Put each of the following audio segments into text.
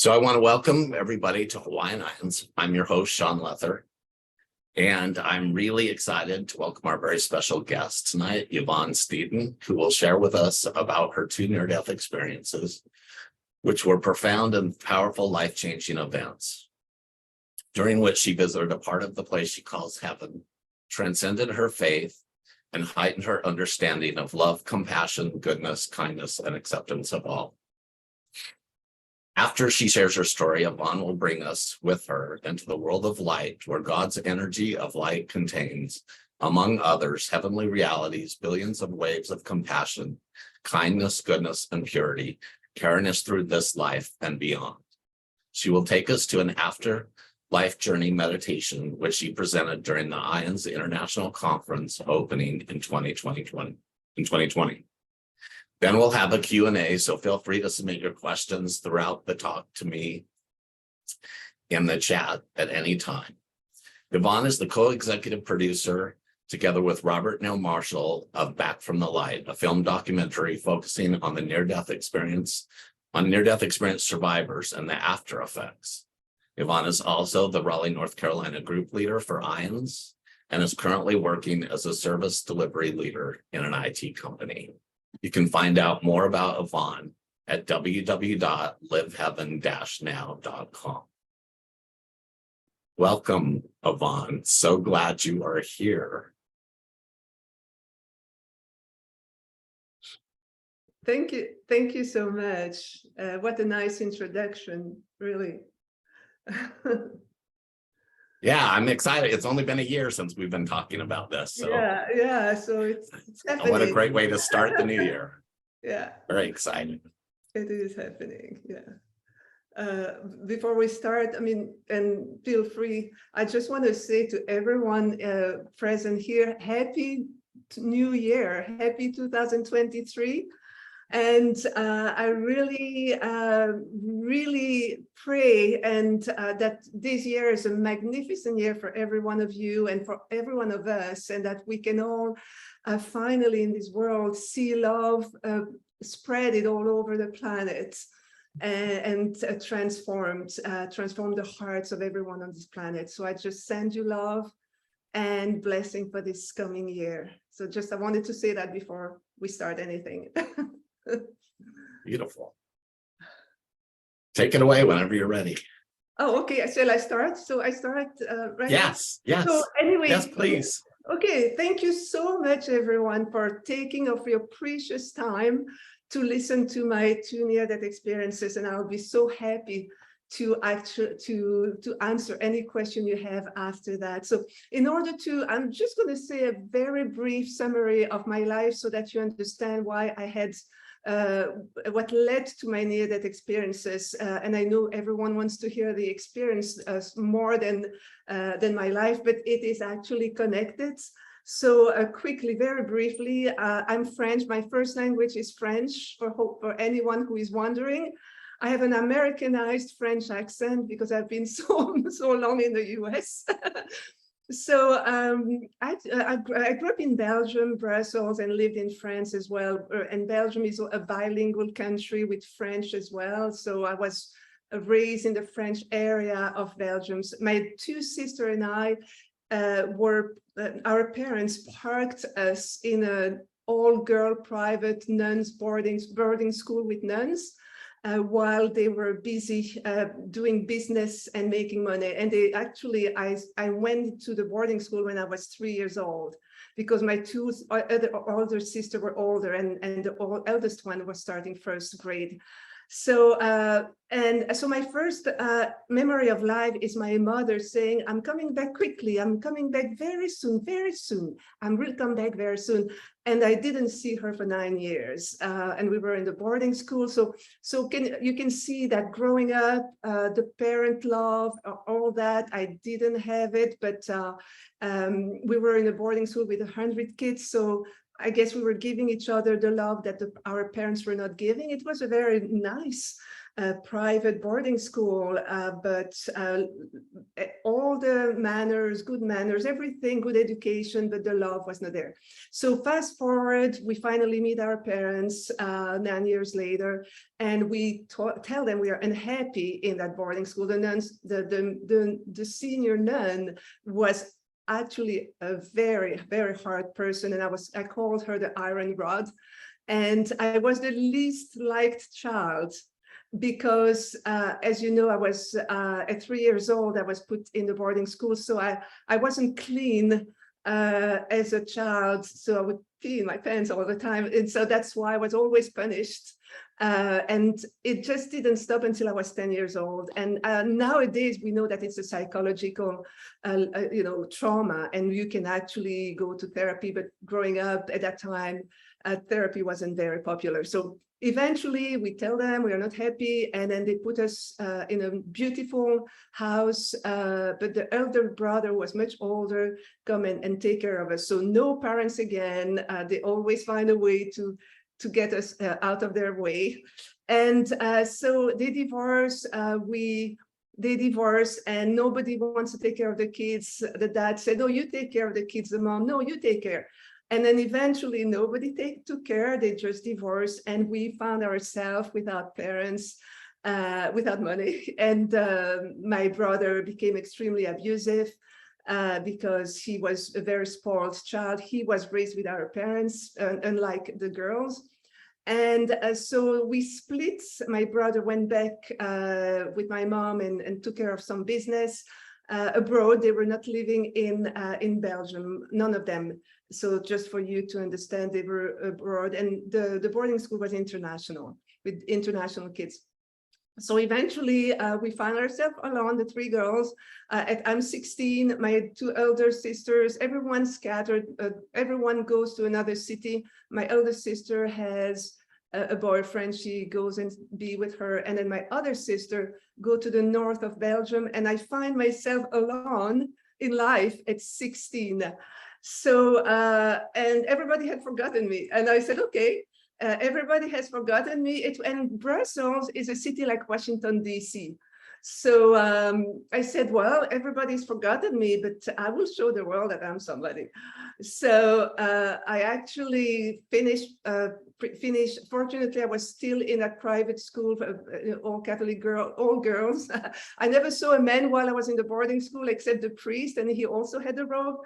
So I want to welcome everybody to Hawaiian IANDS. I'm your host, Shaun Lether, and I'm really excited to welcome our very special guest tonight, Yvonne Sneeden, who will share with us about her two near-death experiences, which were profound and powerful life-changing events, during which she visited a part of the place she calls heaven, transcended her faith, and heightened her understanding of love, compassion, goodness, kindness, and acceptance of all. After she shares her story, Yvonne will bring us with her into the world of light, where God's energy of light contains, among others, heavenly realities, billions of waves of compassion, kindness, goodness, and purity, carrying us through this life and beyond. She will take us to an afterlife journey meditation, which she presented during the IANDS International Conference opening in 2020. Then we'll have a Q&A, so feel free to submit your questions throughout the talk to me in the chat at any time. Yvonne is the co-executive producer, together with Robert Neil Marshall, of Back from the Light, a film documentary focusing on the near-death experience survivors and the after effects. Yvonne is also the Raleigh, North Carolina group leader for IANDS and is currently working as a service delivery leader in an IT company. You can find out more about Yvonne at www.liveheaven-now.com. Welcome, Yvonne. So glad you are here. Thank you. Thank you so much. What a nice introduction, really. Yeah, I'm excited. It's only been a year since we've been talking about this. So yeah. So it's happening. What a great way to start the new year. Yeah. Very exciting. It is happening. Yeah. Before we start, and feel free, I just want to say to everyone present here, Happy New Year, Happy 2023. And I really pray that this year is a magnificent year for every one of you and for every one of us, and that we can all finally in this world see love spread it all over the planet and transform the hearts of everyone on this planet. So I just send you love and blessing for this coming year. So I wanted to say that before we start anything. Beautiful. Take it away whenever you're ready. Oh, okay. Shall I start? So I start right Yes, now? yes. So anyway, yes, please. Okay, thank you so much, everyone, for taking off your precious time to listen to my two near-death experiences, and I'll be so happy to answer any question you have after that. So I'm just going to say a very brief summary of my life so that you understand why I had what led to my near-death experiences, and I know everyone wants to hear the experience more than my life, but it is actually connected. So quickly, very briefly, I'm French. My first language is French, for anyone who is wondering. I have an Americanized French accent because I've been so long in the US. So I grew up in Belgium, Brussels, and lived in France as well. And Belgium is a bilingual country with French as well. So I was raised in the French area of Belgium. So my two sisters and I our parents parked us in an all-girl private nuns boarding school with nuns. While they were busy doing business and making money. And I went to the boarding school when I was 3 years old, because my two older sisters were older, and the eldest one was starting first grade. So so my first memory of life is my mother saying, "I'm coming back quickly. I'm coming back very soon, very soon. I will come back very soon." And I didn't see her for 9 years, and we were in the boarding school. So you can see that growing up, the parent love, all that, I didn't have it. But we were in a boarding school with 100 kids, so I guess we were giving each other the love that our parents were not giving. It was a very nice private boarding school, but all the manners, good manners, everything, good education, but the love was not there. So fast forward, we finally meet our parents 9 years later, and we tell them we are unhappy in that boarding school. The nuns, the senior nun was actually a very, very hard person, and I called her the iron rod, and I was the least liked child. Because as you know, I was at 3 years old, I was put in the boarding school, so I wasn't clean as a child, so I would pee in my pants all the time, and so that's why I was always punished. And it just didn't stop until I was 10 years old. And nowadays we know that it's a psychological, trauma, and you can actually go to therapy. But growing up at that time, therapy wasn't very popular. So eventually we tell them we are not happy, and then they put us in a beautiful house, but the elder brother was much older, come and take care of us. So no parents again. They always find a way to get us out of their way. And so they divorce, they divorce, and nobody wants to take care of the kids. The dad said, "No, you take care of the kids." The mom, "No, you take care." And then eventually nobody took care, they just divorced, and we found ourselves without parents, without money. And my brother became extremely abusive because he was a very spoiled child. He was raised with our parents, unlike the girls. And so we split. My brother went back with my mom and took care of some business abroad. They were not living in Belgium, none of them. So just for you to understand, they were abroad, and the boarding school was international, with international kids. So eventually we found ourselves alone, the three girls. I'm 16, my two elder sisters, everyone scattered, everyone goes to another city. My elder sister has a boyfriend, she goes and be with her. And then my other sister go to the north of Belgium, and I find myself alone in life at 16. So, and everybody had forgotten me. And I said, okay, everybody has forgotten me. And Brussels is a city like Washington, D.C. So I said, well, everybody's forgotten me, but I will show the world that I'm somebody. So I actually finished, fortunately, I was still in a private school, all Catholic all girls. I never saw a man while I was in the boarding school, except the priest, and he also had a robe.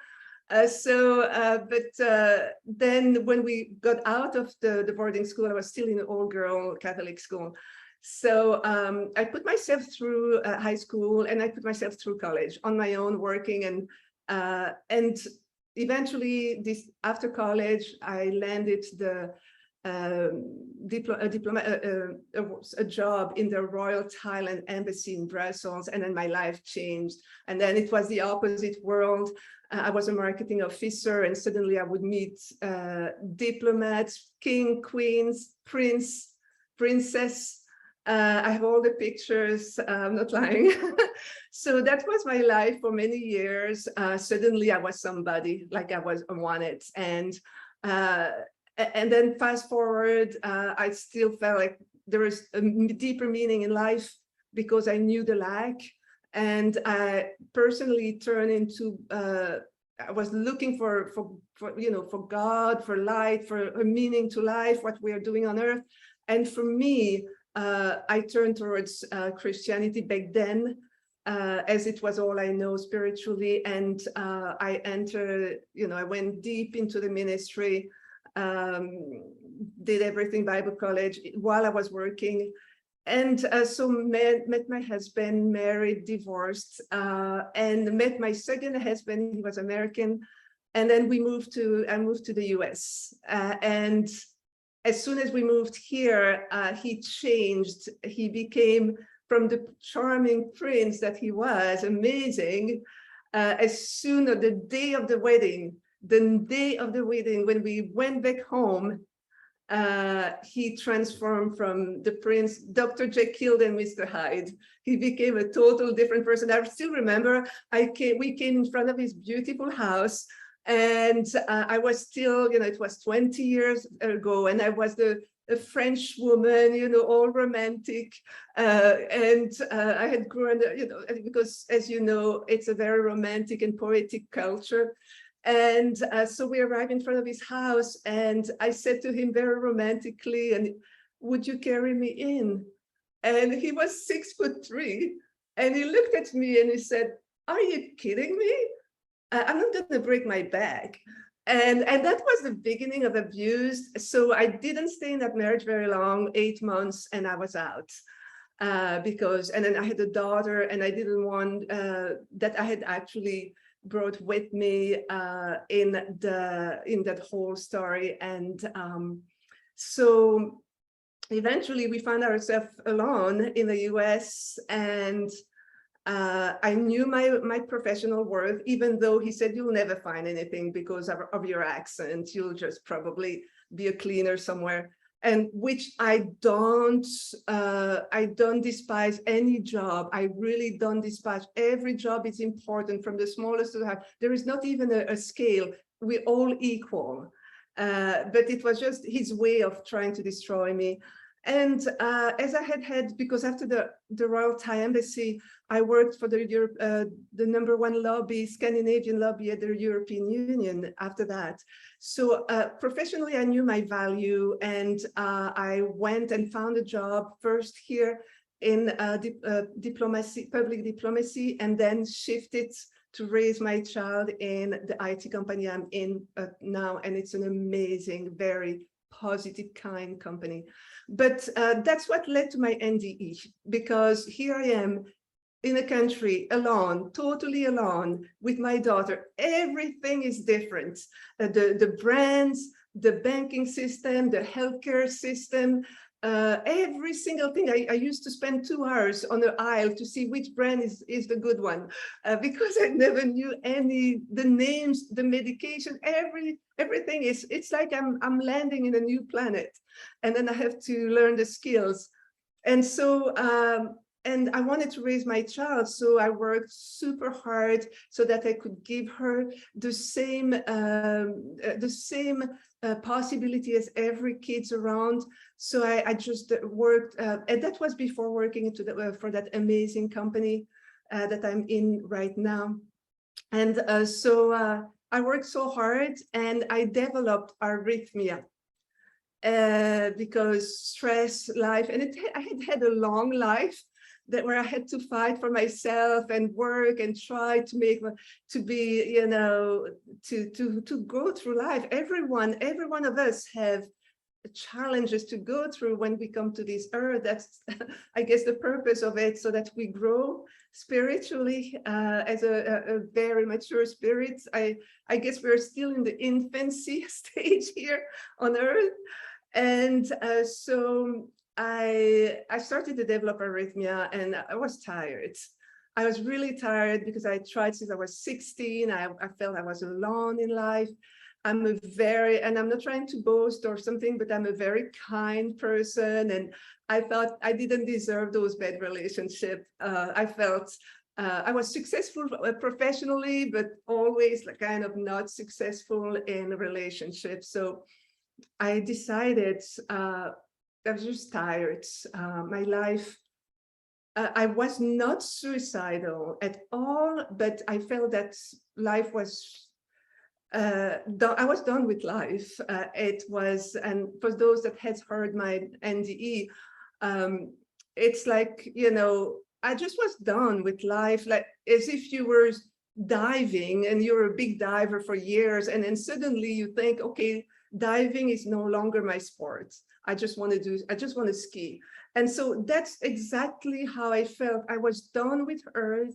Then when we got out of the boarding school, I was still in an all-girl Catholic school. So I put myself through high school, and I put myself through college on my own, working, and eventually, after college, I landed a job in the Royal Thailand Embassy in Brussels, and then my life changed. And then it was the opposite world. I was a marketing officer, and suddenly I would meet diplomats, king, queens, prince, princess. I have all the pictures, I'm not lying. So that was my life for many years. Suddenly I was somebody, like I was wanted. And then fast forward, I still felt like there was a deeper meaning in life because I knew the lack. And I personally turned into, I was looking for God, for light, for a meaning to life, what we are doing on earth. And for me, I turned towards Christianity back then, as it was all I know spiritually. And I entered, I went deep into the ministry, did everything Bible college while I was working. And so met my husband, married, divorced, and met my second husband. He was American. And then I moved to the US. And as soon as we moved here, he changed. He became, from the charming prince that he was, amazing. As soon as the day of the wedding, when we went back home, he transformed from the prince, Dr. Jekyll and Mr. Hyde. He became a total different person. I still remember we came in front of his beautiful house. And I was still, it was 20 years ago, and I was a French woman, all romantic. And I had grown, because as you know, it's a very romantic and poetic culture. And so we arrived in front of his house, and I said to him very romantically, "And would you carry me in?" And he was 6'3", and he looked at me and he said, "Are you kidding me? I'm not going to break my back." And that was the beginning of abuse. So I didn't stay in that marriage very long, 8 months, and I was out. And then I had a daughter, and I didn't want that I had actually brought with me in that whole story. And so eventually we found ourselves alone in the US, and I knew my professional worth, even though he said, "You'll never find anything because of your accent. You'll just probably be a cleaner somewhere." And which I don't despise any job. I really don't despise. Every job is important, from the smallest to the high. There is not even a scale. We're all equal. But it was just his way of trying to destroy me. And as I had, because after the Royal Thai Embassy, I worked for the #1 lobby, Scandinavian lobby at the European Union after that. So professionally, I knew my value, and I went and found a job first here in diplomacy, public diplomacy, and then shifted to raise my child in the IT company I'm in now. And it's an amazing, very positive, kind company. But that's what led to my NDE, because here I am in a country alone, totally alone with my daughter. Everything is different. The brands, the banking system, the healthcare system, every single thing. I used to spend 2 hours on the aisle to see which brand is the good one, because I never knew the names, the medication, everything is, it's like I'm landing in a new planet, and then I have to learn the skills. And so, and I wanted to raise my child, so I worked super hard so that I could give her the same possibility as every kid's around. So I just worked, and that was before working for that amazing company that I'm in right now. And so I worked so hard, and I developed arrhythmia. Because stress, life, and I had a long life where I had to fight for myself and work and try to be, to go through life. Every one of us have challenges to go through when we come to this earth. That's, I guess, the purpose of it, so that we grow spiritually as a very mature spirit. I guess we're still in the infancy stage here on earth. And so I started to develop arrhythmia, and I was tired. I was really tired because I tried since I was 16. I felt I was alone in life. I'm not trying to boast or something, but I'm a very kind person. And I thought I didn't deserve those bad relationships. I felt I was successful professionally, but always kind of not successful in relationships. So I decided I was just tired. My life, I was not suicidal at all, but I felt that life was, I was done with life. It was, and for those that has heard my NDE, it's like, I just was done with life, like as if you were diving and you're a big diver for years, and then suddenly you think, okay, diving is no longer my sport. I just want to ski. And so that's exactly how I felt. I was done with Earth.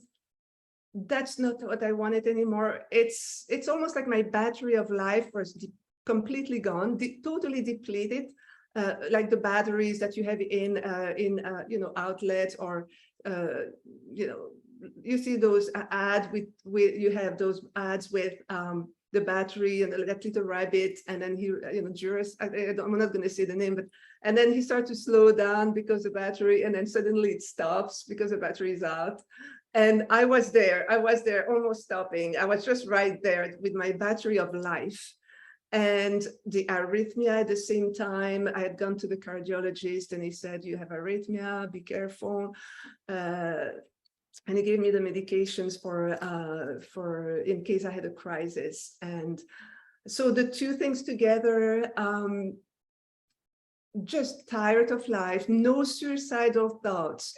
That's not what I wanted anymore. It's almost like my battery of life was completely gone, totally depleted, like the batteries that you have in outlets, or you see those ads with you have those ads with the battery and that little rabbit, and then he, Juras, I'm not going to say the name, but, and then he starts to slow down because the battery, and then suddenly it stops because the battery is out. And I was there almost stopping. I was just right there with my battery of life. And the arrhythmia at the same time. I had gone to the cardiologist and he said, you have arrhythmia, be careful. And he gave me the medications for in case I had a crisis. And so the two things together, just tired of life, no suicidal thoughts.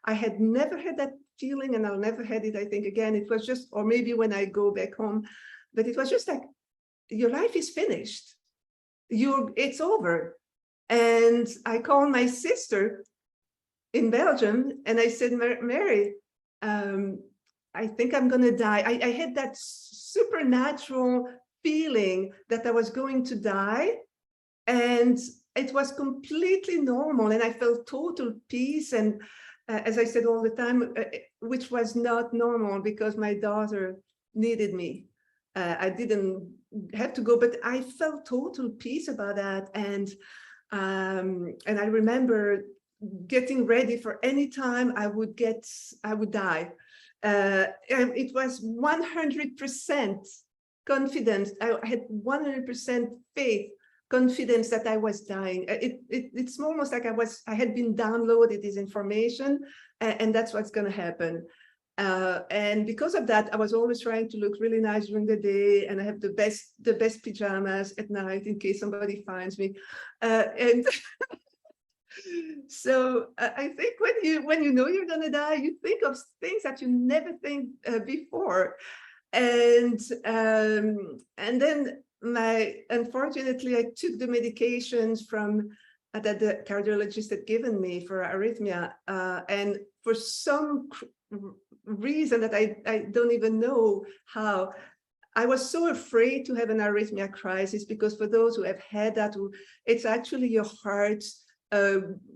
I had never had that feeling, and I'll never had it, I think, again. It was just, or maybe when I go back home, but it was just like, your life is finished. It's over. And I called my sister in Belgium and I said, Mary, I think I'm going to die. I had that supernatural feeling that I was going to die. And it was completely normal. And I felt total peace. And as I said all the time, which was not normal because my daughter needed me. I didn't have to go, but I felt total peace about that. And I remember getting ready for any time I would die. And it was 100% confidence. I had 100% faith, confidence that I was dying. It's almost like I had been downloaded this information, and that's what's going to happen. And because of that, I was always trying to look really nice during the day, and I have the best pajamas at night in case somebody finds me. And so I think when you know you're going to die, you think of things that you never think before. And then unfortunately, I took the medications from that the cardiologist had given me for arrhythmia, and for some reason that I don't even know how, I was so afraid to have an arrhythmia crisis, because for those who have had that, it's actually your heart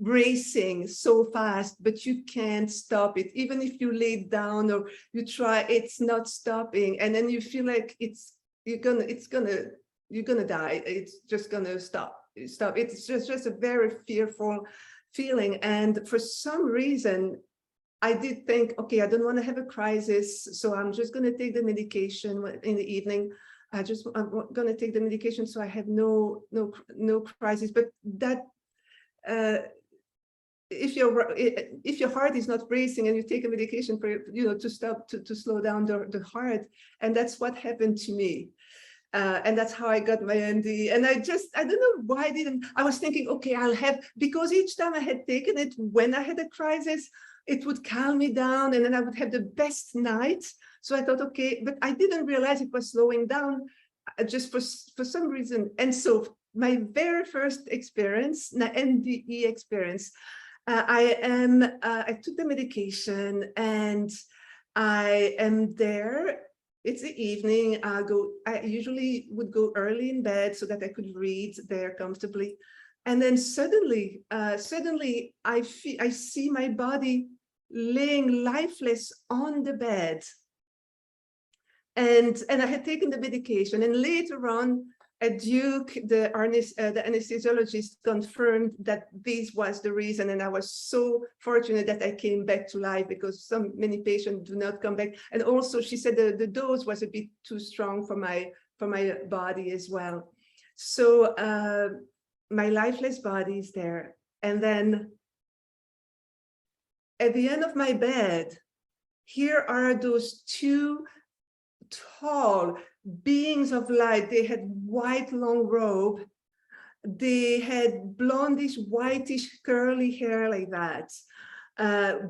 racing so fast, but you can't stop it. Even if you lay down or you try, it's not stopping. And then you feel like you're gonna die. It's just gonna stop. It's just a very fearful feeling. And for some reason, I did think, okay, I don't want to have a crisis, so I'm just going to take the medication in the evening. I'm going to take the medication so I have no crisis. But that if your heart is not racing and you take a medication for to stop to slow down the heart, and that's what happened to me. And that's how I got my NDE. And I don't know why I was thinking, okay, because each time I had taken it when I had a crisis, it would calm me down and then I would have the best night. So I thought, okay, but I didn't realize it was slowing down just for some reason. And so my very first experience, the NDE experience, I took the medication and I am there. It's the evening. I usually would go early in bed so that I could read there comfortably. And then suddenly I see my body laying lifeless on the bed. And I had taken the medication, and later on at Duke, the anesthesiologist confirmed that this was the reason. And I was so fortunate that I came back to life, because many patients do not come back. And also she said the dose was a bit too strong for my body as well. So my lifeless body is there. And then at the end of my bed, here are those two tall beings of light. They had white long robe. They had blondish, whitish, curly hair like that.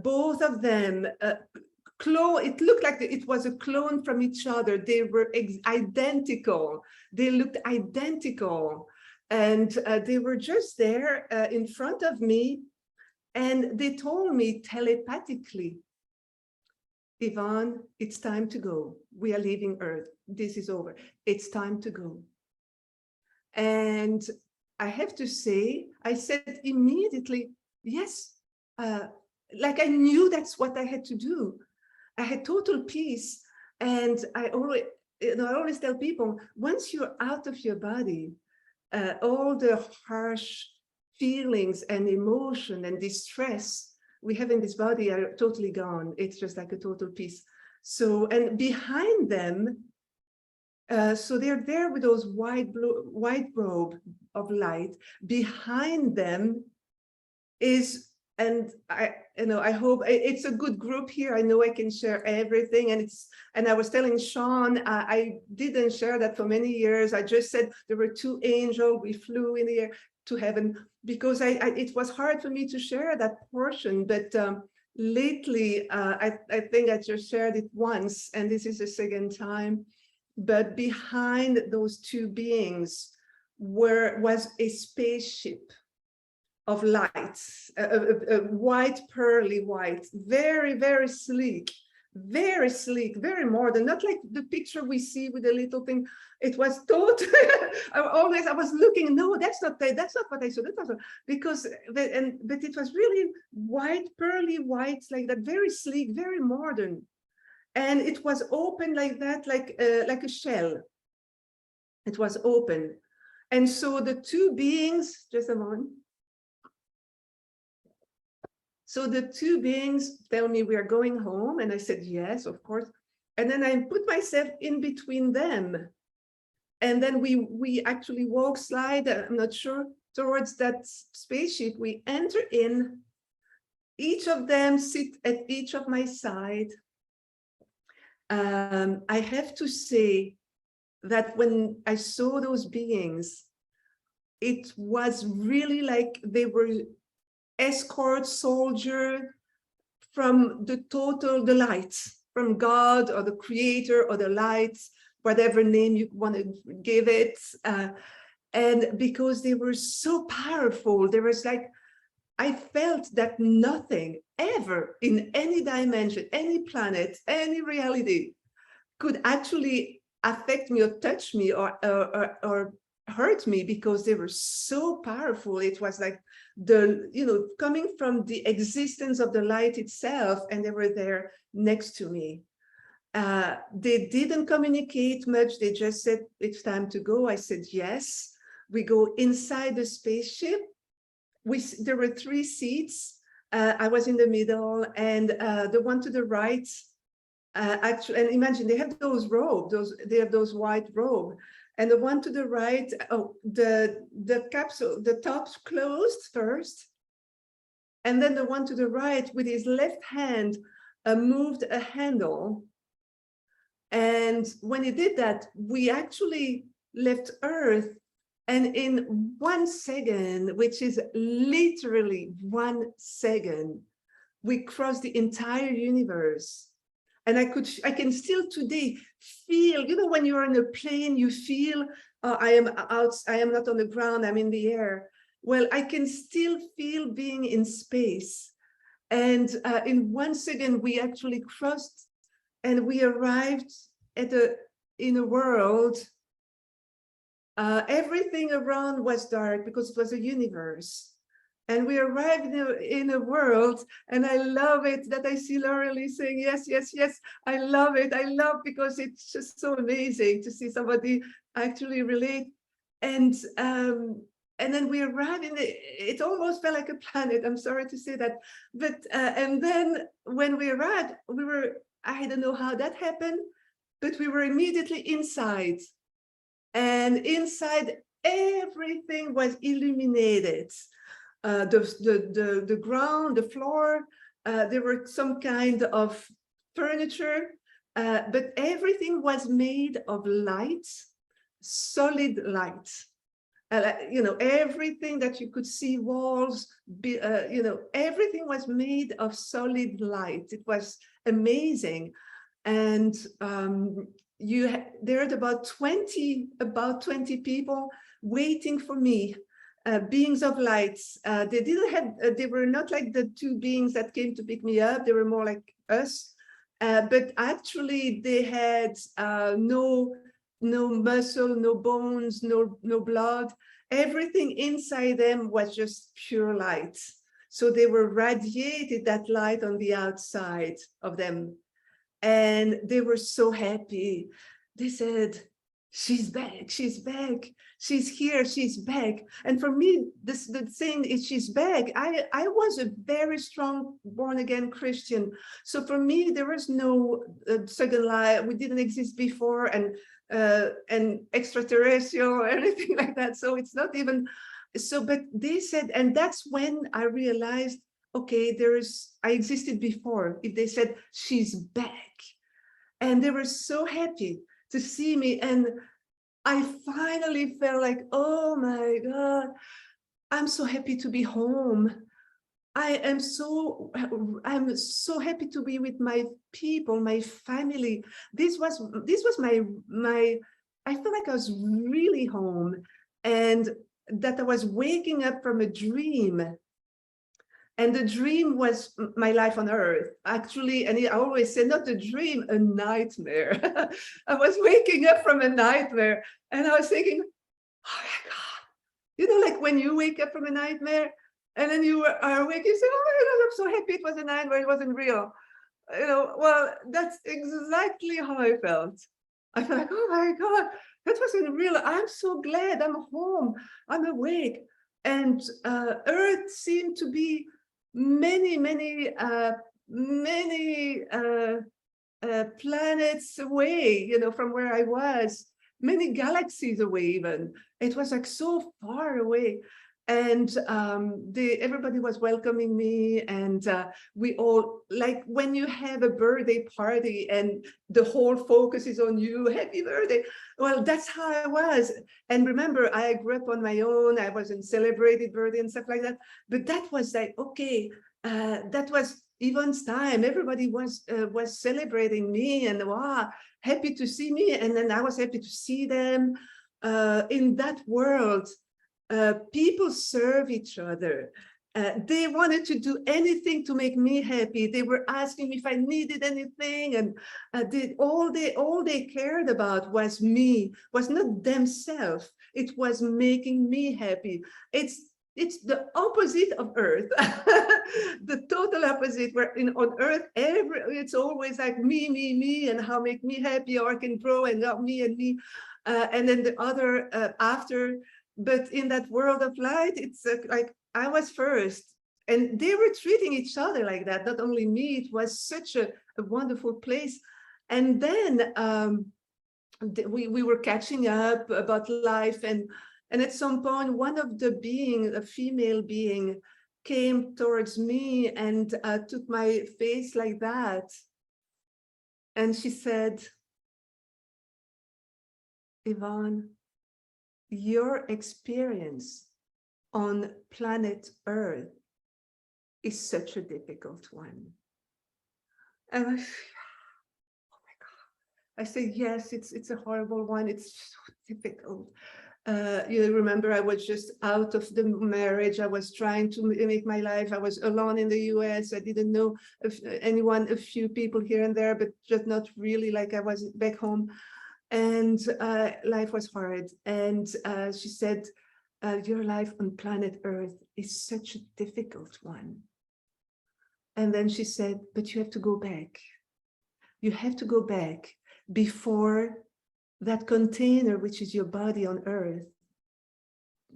Both of them, it looked like it was a clone from each other. They were identical. They looked identical. And they were just there in front of me. And they told me telepathically, Yvonne, it's time to go. We are leaving Earth. This is over. It's time to go. And I have to say, I said immediately, yes, like I knew that's what I had to do. I had total peace. And I always tell people, once you're out of your body, all the harsh feelings and emotion and distress we have in this body are totally gone. It's just like a total peace. So, and behind them, so they're there with those white robe of light. Behind them is, and I hope it's a good group here. I know I can share everything, and I was telling Shaun, I didn't share that for many years. I just said there were two angels. We flew in the air to heaven because it was hard for me to share that portion, but lately I think I just shared it once, and this is the second time. But behind those two beings was a spaceship of light, a white, pearly white, very, very sleek, very modern, not like the picture we see with the little thing. It was totally, I was looking, no, that's not what I saw, because, but it was really white, pearly white, like that, very sleek, very modern. And it was open like that, like a shell. It was open. And so the two beings, just a moment. So the two beings tell me we are going home. And I said, yes, of course. And then I put myself in between them. And then we actually slide, I'm not sure, towards that spaceship. We enter in. Each of them sit at each of my side. I have to say that when I saw those beings, it was really like they were escort soldier from the light, from God or the creator or the light, whatever name you want to give it. And because they were so powerful, there was like, I felt that nothing ever in any dimension, any planet, any reality could actually affect me or touch me or hurt me, because they were so powerful. It was like coming from the existence of the light itself, and they were there next to me. They didn't communicate much. They just said, it's time to go. I said, yes. We go inside the spaceship. There were 3 seats. I was in the middle, and the one to the right, actually, and imagine they have those robes, they have those white robes, and the one to the right, the capsule, the top's closed first, and then the one to the right with his left hand moved a handle. And when he did that, we actually left Earth. And in 1 second, which is literally 1 second, we crossed the entire universe. And I can still today feel, when you're in a plane, you feel, I am not on the ground, I'm in the air. Well, I can still feel being in space. And in 1 second, we actually crossed, and we arrived in a world. Everything around was dark because it was a universe. And we arrived in a world, and I love it that I see Laurelie saying, yes, yes, yes, I love it. I love, because it's just so amazing to see somebody actually relate. And then we arrived it almost felt like a planet. I'm sorry to say that. But, and then when we arrived, I don't know how that happened, but we were immediately inside. And inside, everything was illuminated. The ground, the floor, there were some kind of furniture, but everything was made of light, solid light. Everything that you could see, walls, everything was made of solid light. It was amazing. And there are about 20 people waiting for me. Beings of light. They were not like the 2 beings that came to pick me up. They were more like us, but actually they had no muscle, no bones, no blood. Everything inside them was just pure light. So they were radiated that light on the outside of them, and they were so happy. They said, she's back, she's back, she's here, she's back. And for me, the thing is she's back. I was a very strong born-again Christian. So for me, there was no second life. We didn't exist before, and extraterrestrial or anything like that. So it's not even so, but they said, and that's when I realized, okay, I existed before. If they said she's back, and they were so happy to see me. And I finally felt like, oh my God, I'm so happy to be home. I'm so happy to be with my people, my family. This was my I felt like I was really home, and that I was waking up from a dream. And the dream was my life on earth, actually. And I always say, not a dream, a nightmare. I was waking up from a nightmare, and I was thinking, oh my God, you know, like when you wake up from a nightmare and then you are awake, you say, oh my God, I'm so happy it was a nightmare, it wasn't real. You know, well, that's exactly how I felt. I felt like, oh my God, that wasn't real. I'm so glad I'm home, I'm awake. And Earth seemed to be many planets away, you know, from where I was, many galaxies away even. It was like so far away. And everybody was welcoming me, and we all, like when you have a birthday party and the whole focus is on you, happy birthday. Well, that's how I was. And remember, I grew up on my own. I wasn't celebrated birthday and stuff like that. But that was like, okay, that was Yvonne's time. Everybody was celebrating me, and wow, happy to see me. And then I was happy to see them in that world. People serve each other. They wanted to do anything to make me happy. They were asking me if I needed anything, and all they cared about was me, was not themselves. It was making me happy. It's the opposite of Earth, the total opposite. Where on Earth, it's always like me, and how make me happy, or I can grow, and not me and me, and then the other after. But in that world of light, it's like I was first, and they were treating each other like that. Not only me, it was such a wonderful place. And then we were catching up about life, and at some point, one of the being, a female being, came towards me and took my face like that, and she said, Yvonne, your experience on planet Earth is such a difficult one. And oh my God, I say, yes, it's a horrible one. It's so difficult. You remember, I was just out of the marriage. I was trying to make my life. I was alone in the US. I didn't know anyone, a few people here and there, but just not really like I was back home. And life was hard. And she said, your life on planet Earth is such a difficult one. And then she said, but you have to go back. You have to go back before that container, which is your body on Earth,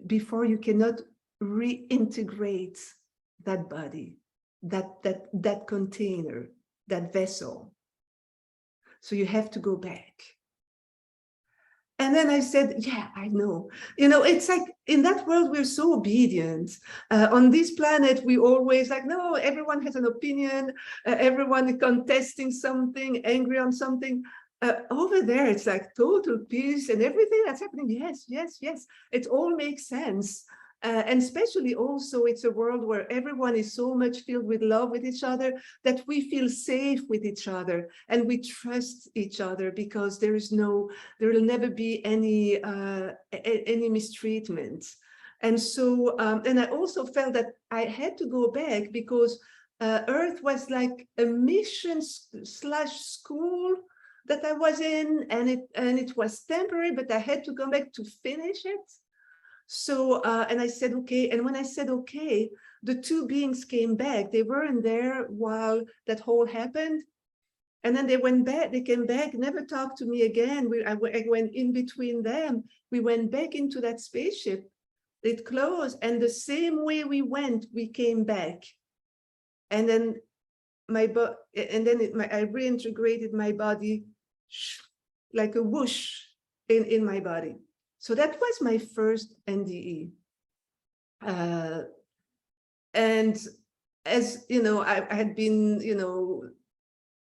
before you cannot reintegrate that body, that container, that vessel. So you have to go back. And then I said, yeah, I know. You know, it's like in that world, we're so obedient. On this planet, we always like, no, everyone has an opinion. Everyone is contesting something, angry on something. Over there, it's like total peace, and everything that's happening. Yes, yes, yes. It all makes sense. And especially also, it's a world where everyone is so much filled with love with each other that we feel safe with each other, and we trust each other, because there will never be any mistreatment. And so, and I also felt that I had to go back because Earth was like a mission / school that I was in, and it was temporary, but I had to come back to finish it. So, and I said, okay. And when I said, okay, the two beings came back. They weren't there while that whole happened. And then they went back, they came back, never talked to me again. I went in between them. We went back into that spaceship. It closed, and the same way we went, we came back. And then I reintegrated my body like a whoosh in my body. So that was my first NDE. And as you know, I had been, you know,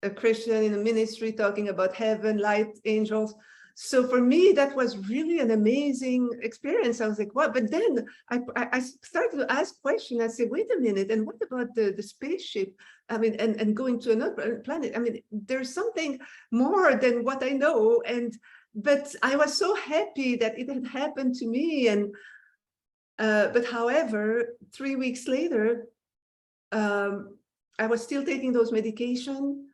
a Christian in a ministry talking about heaven, light, angels. So for me, that was really an amazing experience. I was like, what? But then I started to ask questions. I said, wait a minute, and what about the spaceship? I mean, and going to another planet. I mean, there's something more than what I know. But I was so happy that it had happened to me. And but however, 3 weeks later, I was still taking those medications.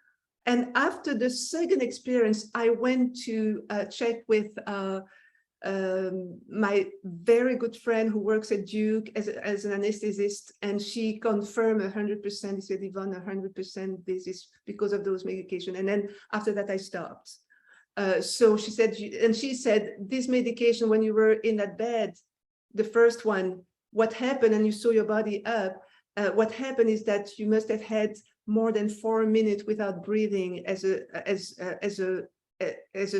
And after the second experience, I went to check with my very good friend who works at Duke as an anesthetist, and she confirmed 100%. She said, Yvonne, 100% this is because of those medications. And then after that, I stopped. So she said, this medication, when you were in that bed, the first one, what happened, and you saw your body up, what happened is that you must have had more than 4 minutes without breathing as a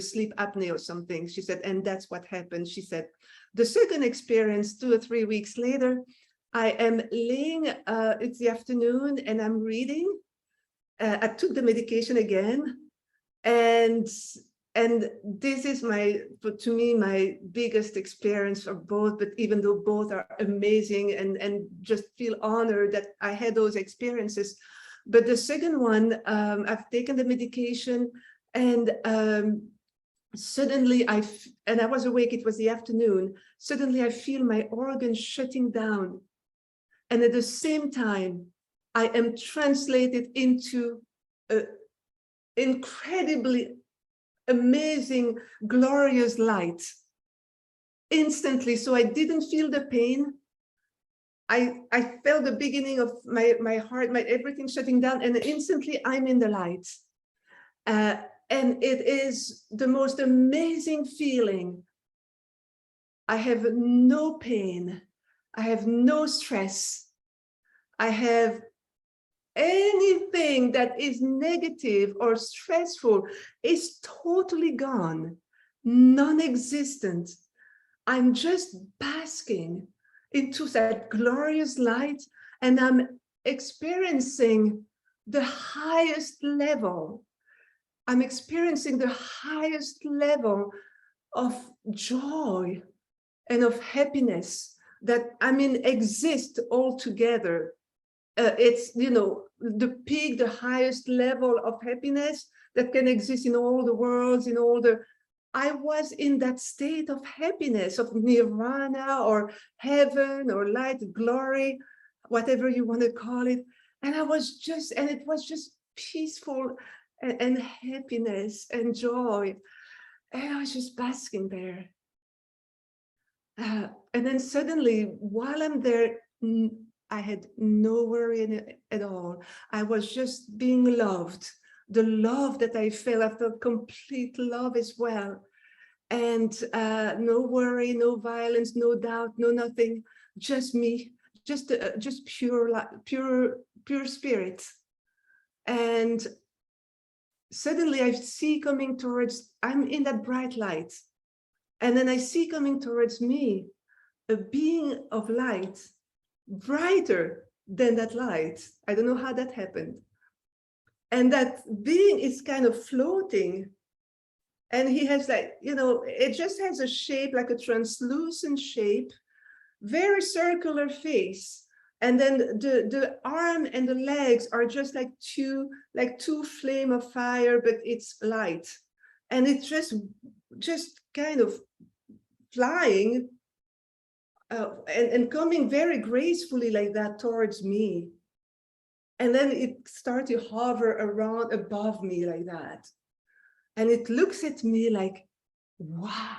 sleep apnea or something. She said, and that's what happened. She said, the second experience, 2 or 3 weeks later, I am laying, it's the afternoon, and I'm reading. I took the medication again, and this is to me, my biggest experience of both, but even though both are amazing and just feel honored that I had those experiences. But the second one, I've taken the medication, and suddenly I was awake, it was the afternoon. Suddenly I feel my organs shutting down. And at the same time, I am translated into an incredibly amazing, glorious light instantly. So I didn't feel the pain. I felt the beginning of my heart, everything shutting down, and instantly I'm in the light. And it is the most amazing feeling. I have no pain. I have no stress. I have anything that is negative or stressful is totally gone, non-existent. I'm just basking into that glorious light, and I'm experiencing the highest level. I'm experiencing the highest level of joy and of happiness that, I mean, exist all together. It's, you know, the peak, the highest level of happiness that can exist in all the worlds, in all the, I was in that state of happiness, of nirvana or heaven or light, glory, whatever you want to call it. And I was just, and it was just peaceful and happiness and joy. And I was just basking there. And then suddenly, while I'm there, I had no worry at all. I was just being loved. The love that I felt complete love as well. And no worry, no violence, no doubt, no nothing, just me, just pure spirit. And suddenly I see coming towards, I'm in that bright light. And then I see coming towards me a being of light, brighter than that light. I don't know how that happened. And that being is kind of floating. And he has like, you know, it just has a shape, like a translucent shape, very circular face. And then the arm and the legs are just like two flame of fire, but it's light. And it's just kind of flying and coming very gracefully like that towards me. And then it starts to hover around above me like that. And it looks at me like, wow,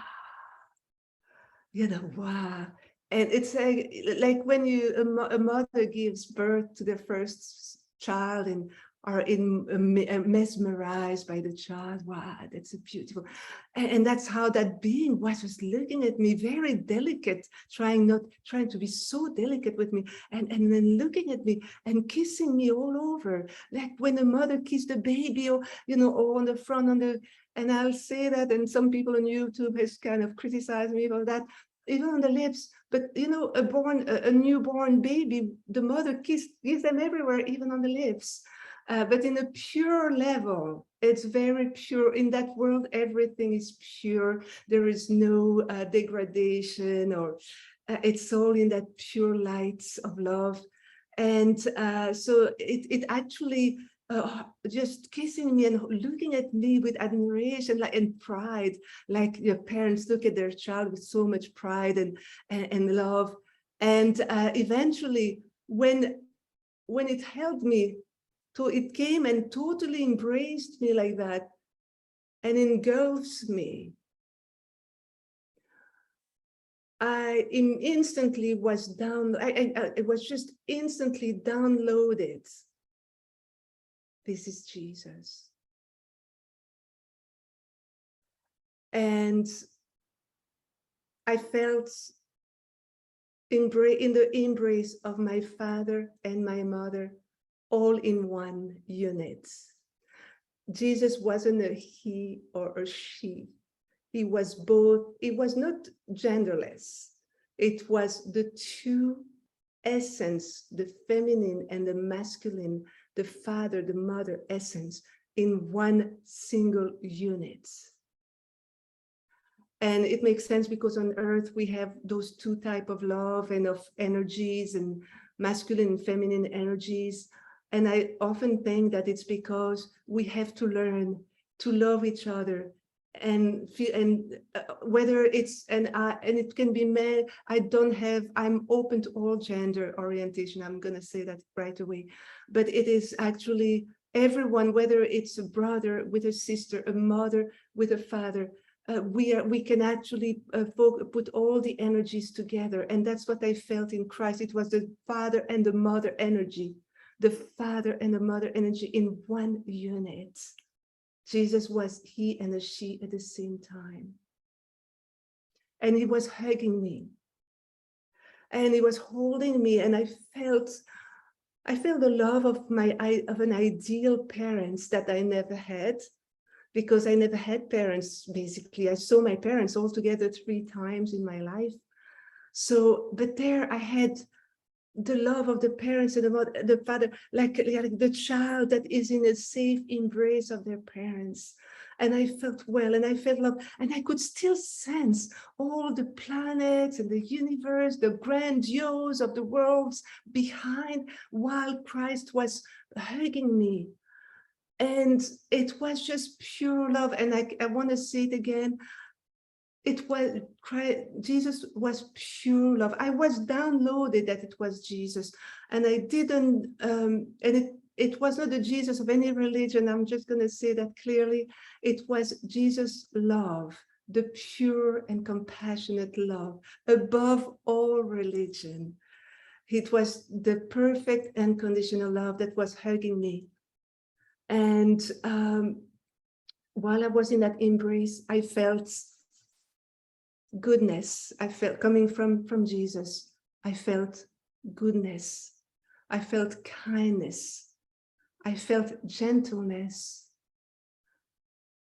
you know, wow. And it's like when a mother gives birth to their first child, and mesmerized by the child. Wow, that's a beautiful. And that's how that being was just looking at me, very delicate, trying to be so delicate with me, and then looking at me and kissing me all over, like when a mother kissed a baby, or or on the front, and I'll say that, and some people on YouTube has kind of criticized me for that, even on the lips. But a newborn baby, the mother gives them everywhere, even on the lips. But in a pure level, it's very pure. In that world, everything is pure. There is no degradation, or it's all in that pure light of love. And so it actually just kissing me and looking at me with admiration, and pride, like your parents look at their child with so much pride and love. And eventually, when it held me, it came and totally embraced me like that and engulfs me. I instantly was down. It was just instantly downloaded. This is Jesus. And I felt in the embrace of my father and my mother, all in one unit. Jesus wasn't a he or a she. He was both. It was not genderless. It was the two essence, the feminine and the masculine, the father, the mother essence, in one single unit. And it makes sense because on earth we have those two types of love and of energies, and masculine and feminine energies. And I often think that it's because we have to learn to love each other, and feel, and whether it's, and it can be men. I'm open to all gender orientation. I'm going to say that right away. But it is actually everyone, whether it's a brother with a sister, a mother with a father. We can actually put all the energies together. And that's what I felt in Christ. It was the father and the mother energy, the father and the mother energy in one unit. Jesus was he and a she at the same time. And he was hugging me. And he was holding me. And I felt the love of an ideal parents that I never had. Because I never had parents, basically. I saw my parents all together 3 times in my life. So, but there I had the love of the parents and the father, like the child that is in a safe embrace of their parents. And I felt well, and I felt love, and I could still sense all the planets and the universe, the grandiose of the worlds behind, while Christ was hugging me. And it was just pure love. And I want to say it again. Jesus was pure love. I was downloaded that it was Jesus. And I didn't, and it was not the Jesus of any religion. I'm just going to say that clearly. It was Jesus' love, the pure and compassionate love above all religion. It was the perfect and unconditional love that was hugging me. And while I was in that embrace, I felt goodness. I felt coming from Jesus. I felt goodness. I felt kindness. I felt gentleness,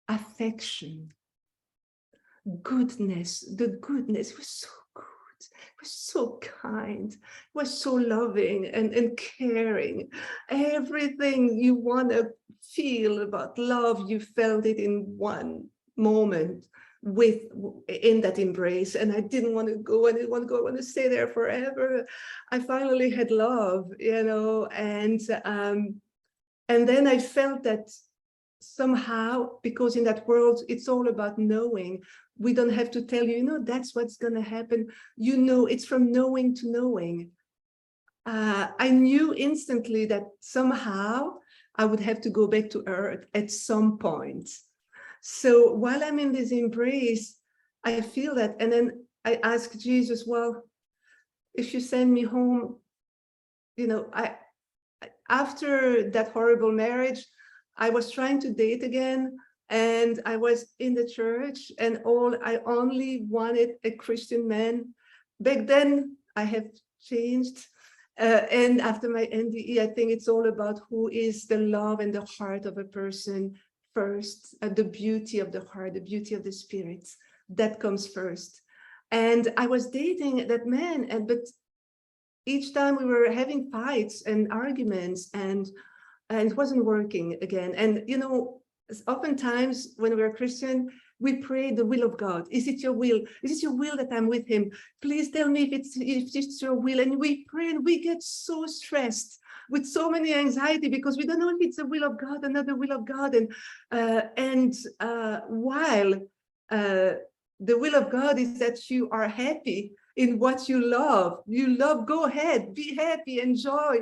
affection, goodness. The goodness was so good. It was so kind. It was so loving and caring. Everything you want to feel about love, you felt it in one moment in that embrace. And I didn't want to go. I didn't want to go. I want to stay there forever. I finally had love, and then I felt that somehow, because in that world, it's all about knowing. We don't have to tell you, that's what's going to happen. It's from knowing to knowing. I knew instantly that somehow I would have to go back to earth at some point. So while I'm in this embrace, I feel that. And then I ask Jesus, well, if you send me home, after that horrible marriage, I was trying to date again, and I was in the church, and I only wanted a Christian man. Back then, I have changed. And after my NDE, I think it's all about who is the love and the heart of a person first, the beauty of the heart, the beauty of the spirit, that comes first. And I was dating that man, but each time we were having fights and arguments, and it wasn't working again. And, you know, oftentimes when we're Christian, we pray the will of God. Is it your will? Is it your will that I'm with him? Please tell me if it's your will. And we pray, and we get so stressed with so many anxiety because we don't know if it's the will of God or not the will of God. And while the will of God is that you are happy in what you love, go ahead, be happy, enjoy.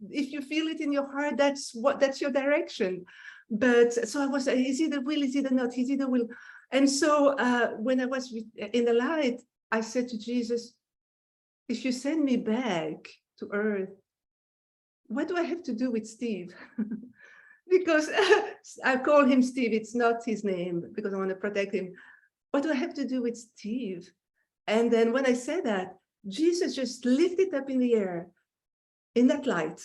If you feel it in your heart, that's your direction. But so I was, is it the will? Is it not? Is it the will? And so when I was in the light, I said to Jesus, if you send me back to earth, what do I have to do with Steve? Because I call him Steve, it's not his name because I want to protect him. What do I have to do with Steve? And then when I said that, Jesus just lifted up in the air in that light.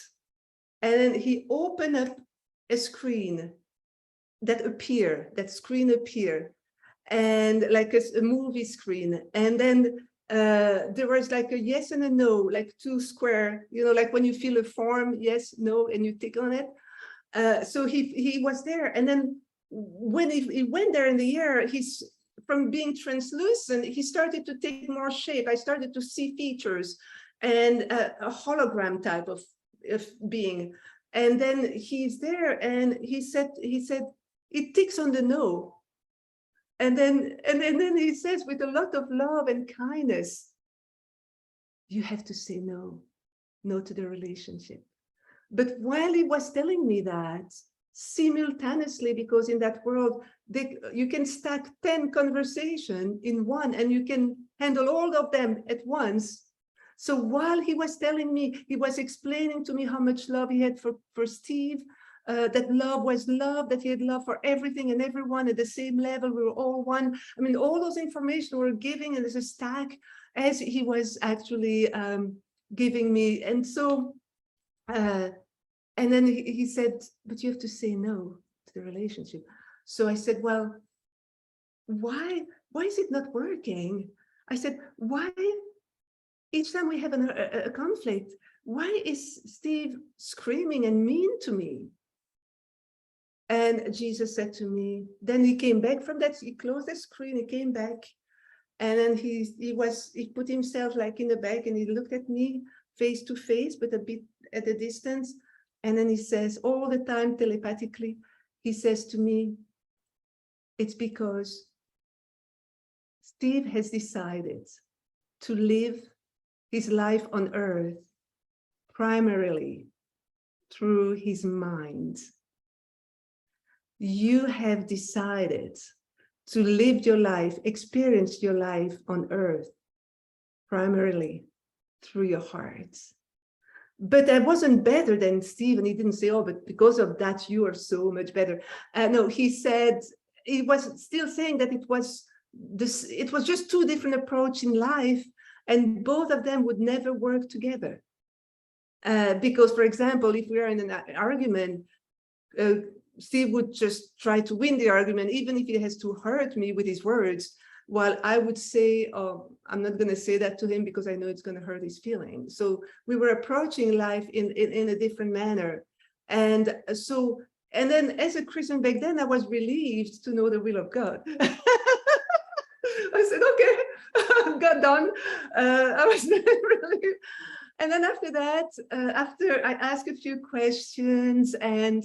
And then he opened up a screen that screen appeared, and like a movie screen. And then there was like a yes and a no, like two square, you know, like when you fill a form, yes, no, and you tick on it. So he was there. And then when he went there in the air, from being translucent, he started to take more shape. I started to see features and a hologram type of being. And then he's there, and he said, it ticks on the no. And then he says, with a lot of love and kindness, you have to say no to the relationship. But while he was telling me that, simultaneously, because in that world, you can stack 10 conversations in one, and you can handle all of them at once. So while he was telling me, he was explaining to me how much love he had for Steve, that love was love, that he had love for everything and everyone at the same level. We were all one. I mean, all those information were giving, and there's a stack as he was actually giving me. And so, and then he said, but you have to say no to the relationship. So I said, well, why is it not working? I said, why? Each time we have a conflict, why is Steve screaming and mean to me? And Jesus said to me, then he came back from that, he closed the screen, he came back, and then he put himself like in the back, and he looked at me face to face, but a bit at a distance. And then he says, all the time telepathically, he says to me, it's because Steve has decided to live his life on earth primarily through his mind. You have decided to live your life, experience your life on earth primarily through your heart. But I wasn't better than Steve, and he didn't say, oh, but because of that, you are so much better. No, he said, he was still saying that it was just two different approaches in life, and both of them would never work together. Because, for example, if we are in an argument, Steve would just try to win the argument, even if he has to hurt me with his words, while I would say, oh, I'm not going to say that to him because I know it's going to hurt his feelings. So we were approaching life in a different manner. And so, and then as a Christian back then, I was relieved to know the will of God. I said, okay, got done. I was relieved. And then after that, after I asked a few questions, and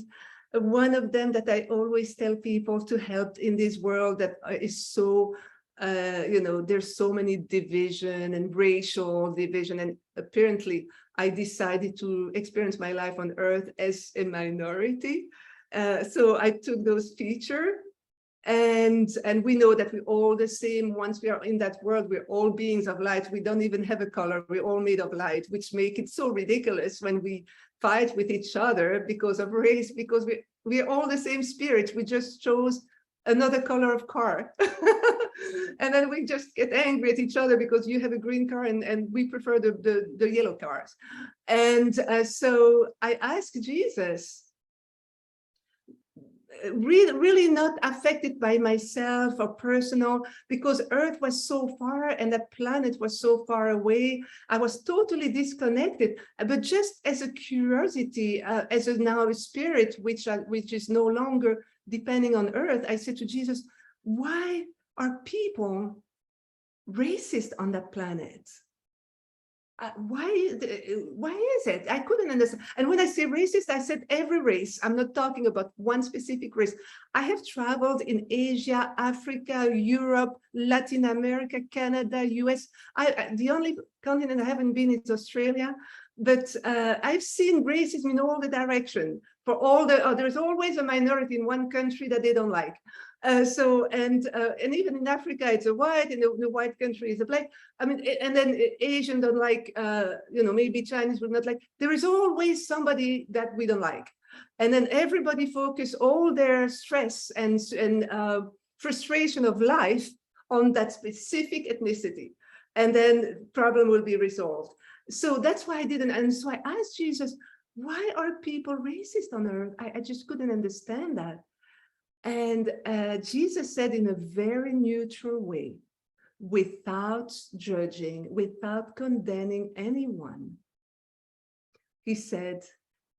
one of them that I always tell people to help in this world that is so, there's so many division and racial division. And apparently I decided to experience my life on earth as a minority. So I took those features. And we know that we're all the same. Once we are in that world, we're all beings of light. We don't even have a color. We're all made of light, which make it so ridiculous when we fight with each other because of race, because we're all the same spirit. We just chose another color of car. And then we just get angry at each other because you have a green car and we prefer the yellow cars. And so I asked Jesus, really not affected by myself or personal, because Earth was so far and that planet was so far away. I was totally disconnected, but just as a curiosity, as a now a spirit, which is no longer depending on Earth, I said to Jesus, why are people racist on that planet? Why is it? I couldn't understand. And when I say racist, I said every race. I'm not talking about one specific race. I have traveled in Asia, Africa, Europe, Latin America, Canada, US. The only continent I haven't been is Australia, but I've seen racism in all the directions. For all there's always a minority in one country that they don't like. And even in Africa, it's a white, and the white country is a black. I mean, and then Asian don't like, maybe Chinese would not like. There is always somebody that we don't like. And then everybody focus all their stress and frustration of life on that specific ethnicity. And then problem will be resolved. So that's why I didn't. And so I asked Jesus, why are people racist on Earth? I just couldn't understand that. And Jesus said in a very neutral way, without judging, without condemning anyone, he said,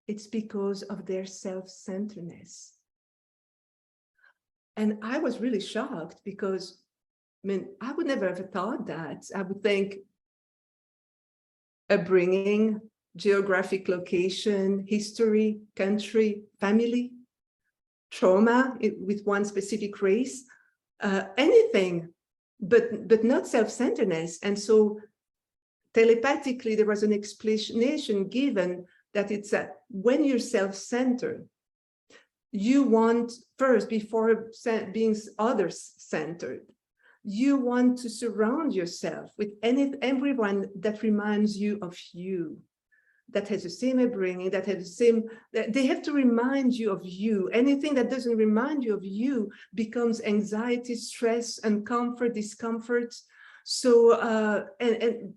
it's because of their self-centeredness. And I was really shocked because, I would never have thought that. I would think upbringing, geographic location, history, country, family, trauma with one specific race, anything, but not self-centeredness. And so telepathically, there was an explanation given that it's when you're self-centered, you want first, before being others-centered, you want to surround yourself with everyone that reminds you of you, that has the same upbringing, that has the same, they have to remind you of you. Anything that doesn't remind you of you becomes anxiety, stress, uncomfort, discomfort. So,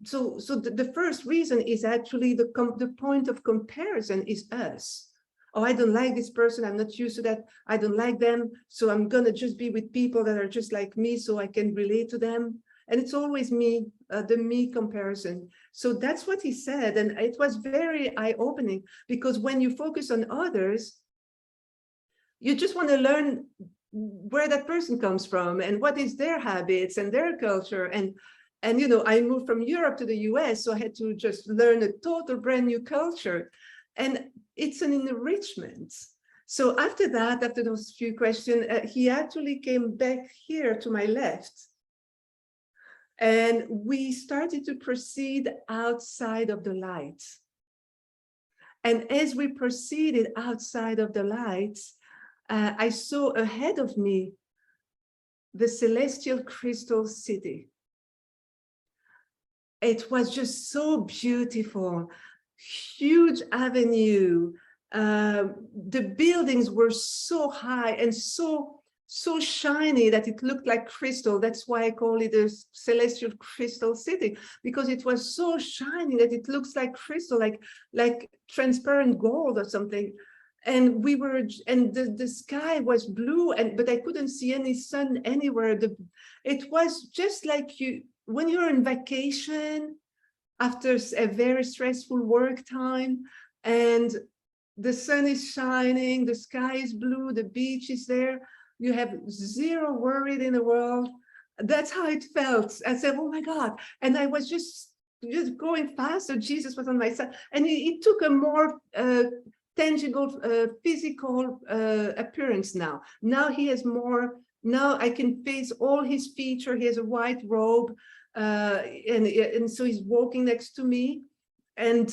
so the first reason is actually the point of comparison is us. Oh, I don't like this person. I'm not used to that. I don't like them. So I'm going to just be with people that are just like me so I can relate to them. And it's always me, the me comparison. So that's what he said. And it was very eye-opening, because when you focus on others, you just want to learn where that person comes from and what is their habits and their culture. And I moved from Europe to the US, so I had to just learn a total brand new culture. And it's an enrichment. So after that, after those few questions, he actually came back here to my left. And we started to proceed outside of the light. And as we proceeded outside of the light, I saw ahead of me the celestial crystal city. It was just so beautiful, huge avenue. The buildings were so high and so shiny that it looked like crystal. That's why I call it a celestial crystal city, because it was so shiny that it looks like crystal, like transparent gold or something. And the sky was blue, but I couldn't see any sun anywhere. It was just like when you're on vacation after a very stressful work time, and the sun is shining, the sky is blue, the beach is there. You have zero worry in the world. That's how it felt. I said, oh my God. And I was just going faster. Jesus was on my side. And it took a more tangible, physical appearance now. Now he has more, now I can face all his feature. He has a white robe. And so he's walking next to me. And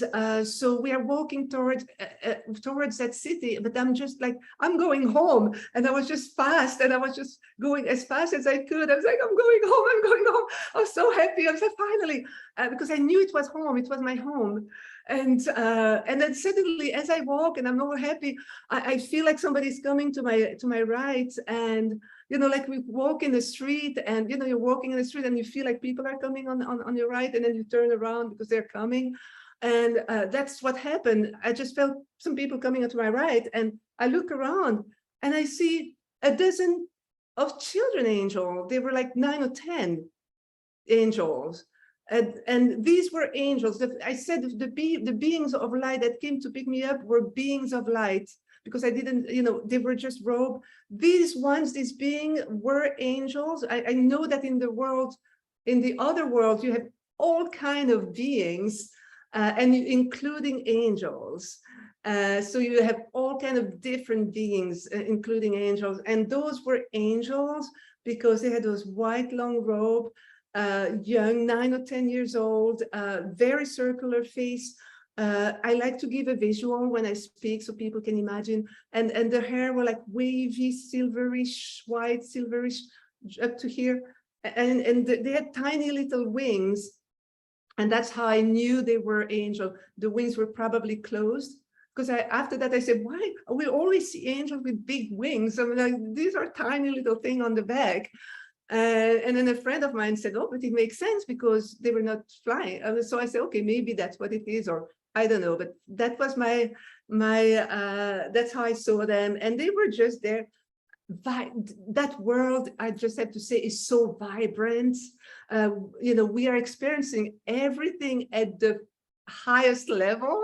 so we are walking towards that city, but I'm just like, I'm going home. And I was just fast, and I was just going as fast as I could. I was like, I'm going home, I'm going home. I was so happy. I was like, finally, because I knew it was home. It was my home. and then suddenly, as I walk and I'm more happy, I feel like somebody's coming to my right, and like we walk in the street, and you're walking in the street and you feel like people are coming on your right, and then you turn around because they're coming. And that's what happened. I just felt some people coming onto my right, and I look around and I see a dozen of children angels. They were like 9 or 10 angels. And these were angels. I said the beings of light that came to pick me up were beings of light, because I didn't, they were just robed. These beings were angels. I know that in the other world, you have all kind of beings, and including angels. So you have all kind of different beings, including angels. And those were angels because they had those white long robe, young, 9 or 10 years old, very circular face. I like to give a visual when I speak so people can imagine. And their hair were like wavy, silverish, white, silverish, up to here. And they had tiny little wings. And that's how I knew they were angels. The wings were probably closed. Because after that, I said, why? We always see angels with big wings. I mean, like, these are tiny little thing on the back. And then a friend of mine said, oh, but it makes sense because they were not flying. So I said, okay, maybe that's what it is, or I don't know. But that was that's how I saw them. And they were just there. That world, I just have to say, is so vibrant. We are experiencing everything at the highest level.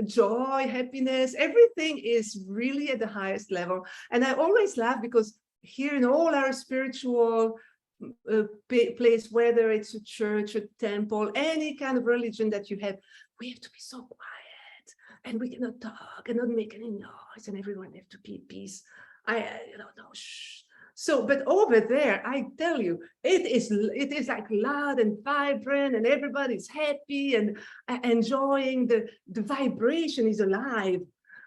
Joy, happiness, everything is really at the highest level. And I always laugh because here in all our spiritual place, whether it's a church, a temple, any kind of religion that you have, we have to be so quiet, and we cannot talk and not make any noise, and everyone have to be at peace. No, shh. So, but over there, I tell you, it is like loud and vibrant, and everybody's happy and enjoying the vibration is alive.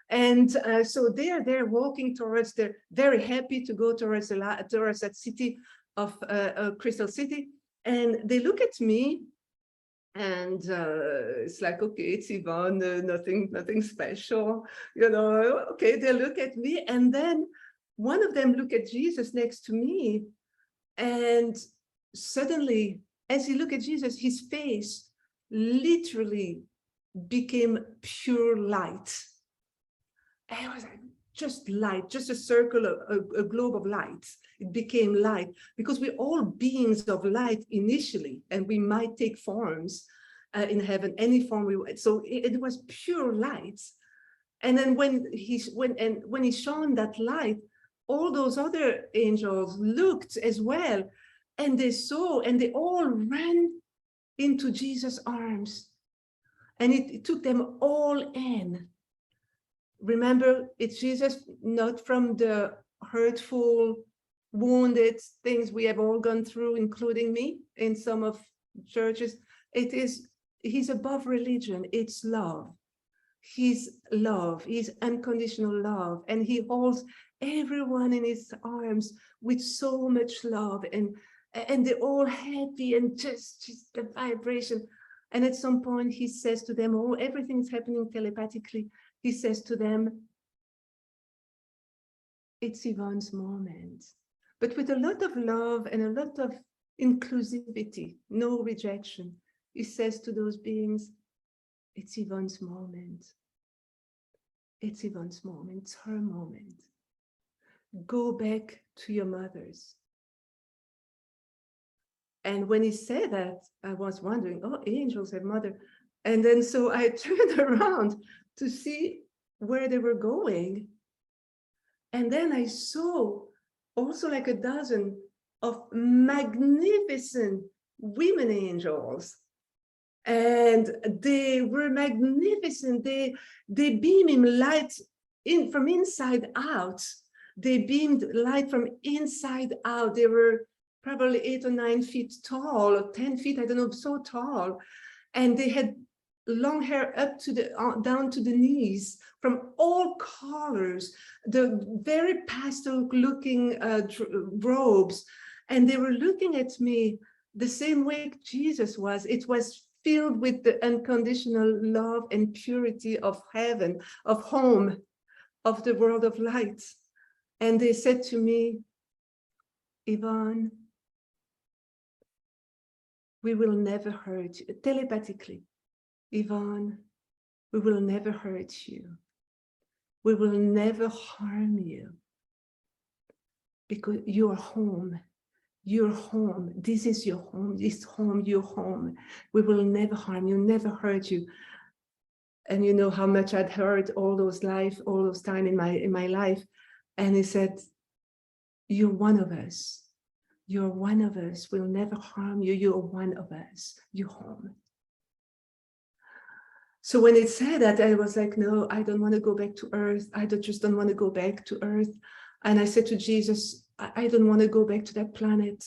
And so they're walking towards, they're very happy to go towards that city of Crystal City. And they look at me, and it's like, okay, it's Yvonne, nothing special, okay, they look at me. And then one of them look at Jesus next to me, and suddenly, as he looked at Jesus, his face literally became pure light. And it was like just light, just a circle, a globe of light. It became light because we're all beings of light initially, and we might take forms in heaven, any form we want. So it was pure light. And then when he shone that light, all those other angels looked as well, and they saw, and they all ran into Jesus' arms, and it took them all in. Remember, it's Jesus, not from the hurtful, wounded things we have all gone through, including me in some of churches. He's above religion. It's love. He's love. He's unconditional love. And he holds everyone in his arms with so much love. And they're all happy, and just the vibration. And at some point, he says to them, oh, everything's happening telepathically. He says to them, it's Yvonne's moment, but with a lot of love and a lot of inclusivity, no rejection. He says to those beings, it's Yvonne's moment. It's Yvonne's moment. It's her moment. Go back to your mothers. And when he said that, I was wondering, oh, angels have mother. And then so I turned around to see where they were going. And then I saw also like a dozen of magnificent women angels. And they were magnificent. They beam him light from inside out. They beamed light from inside out. They were probably 8 or 9 feet tall, or 10 feet, I don't know, so tall. And they had long hair up to down to the knees, from all colors, the very pastel looking robes. And they were looking at me the same way Jesus was. It was filled with the unconditional love and purity of heaven, of home, of the world of light. And they said to me, Yvonne, we will never hurt you, telepathically. Yvonne, we will never hurt you. We will never harm you. Because you're home. You're home. This is your home. This home, your home. We will never harm you, never hurt you. And you know how much I'd heard all those time in my life. And he said, you're one of us. You're one of us. We'll never harm you. You're one of us. You're home. So when it said that, I was like, no, I don't want to go back to earth. Just don't want to go back to earth. And I said to Jesus, I don't want to go back to that planet.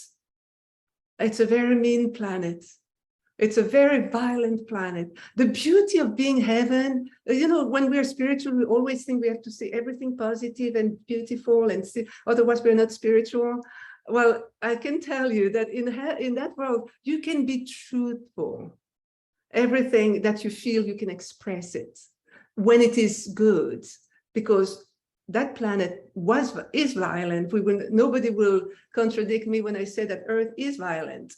It's a very mean planet. It's a very violent planet. The beauty of being heaven, you know, when we're spiritual, we always think we have to say everything positive and beautiful, and otherwise we're not spiritual. Well, I can tell you that in that world, you can be truthful. Everything that you feel, you can express it when it is good, because that planet is violent. Nobody will contradict me when I say that Earth is violent.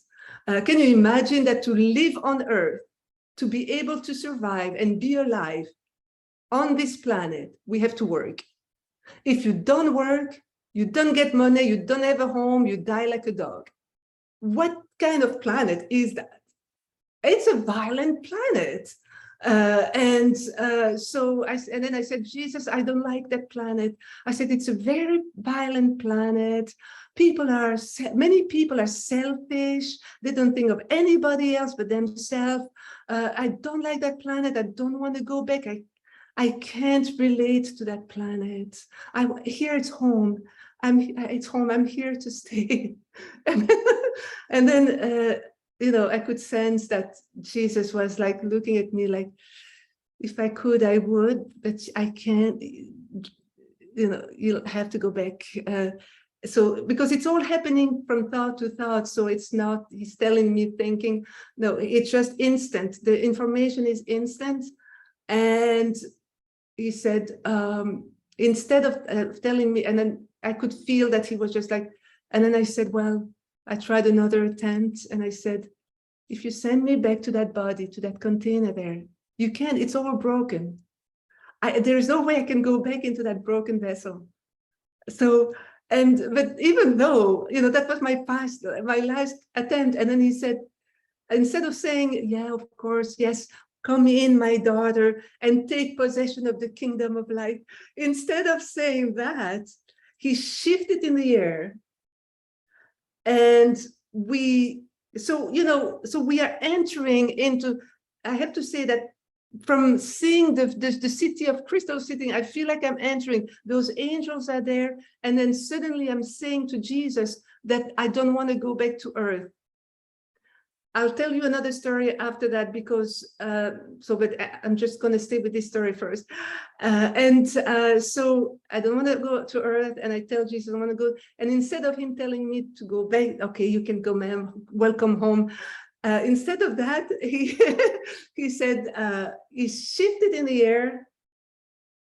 Can you imagine that to live on Earth, to be able to survive and be alive on this planet, we have to work. If you don't work, you don't get money, you don't have a home, you die like a dog. What kind of planet is that? It's a violent planet. And then I said, Jesus, I don't like that planet. I said, it's a very violent planet. Many people are selfish. They don't think of anybody else but themselves. I don't like that planet. I don't want to go back. I can't relate to that planet. Here it's home. It's home. I'm here to stay. And then you know, I could sense that Jesus was like looking at me like, if I could, I would, but I can't, you know, you'll have to go back. So, because it's all happening from thought to thought. So it's not, he's telling me thinking, no, it's just instant. The information is instant. And he said, instead of telling me, and then I could feel that he was just like, and then I said, well, I tried another attempt, and I said, if you send me back to that body, to that container there, you can't, it's all broken. There's no way I can go back into that broken vessel. So, but even though, you know, that was my last attempt. And then he said, instead of saying, yeah, of course, yes, come in, my daughter, and take possession of the kingdom of light. Instead of saying that, he shifted in the air. And so we are entering into, I have to say that from seeing the city of crystal sitting, I feel like I'm entering, those angels are there. And then suddenly I'm saying to Jesus that I don't want to go back to earth. I'll tell you another story after that, because, but I'm just going to stay with this story first. So I don't want to go to earth, and I tell Jesus I want to go. And instead of him telling me to go back, okay, you can go, ma'am, welcome home. Instead of that, he said, he shifted in the air.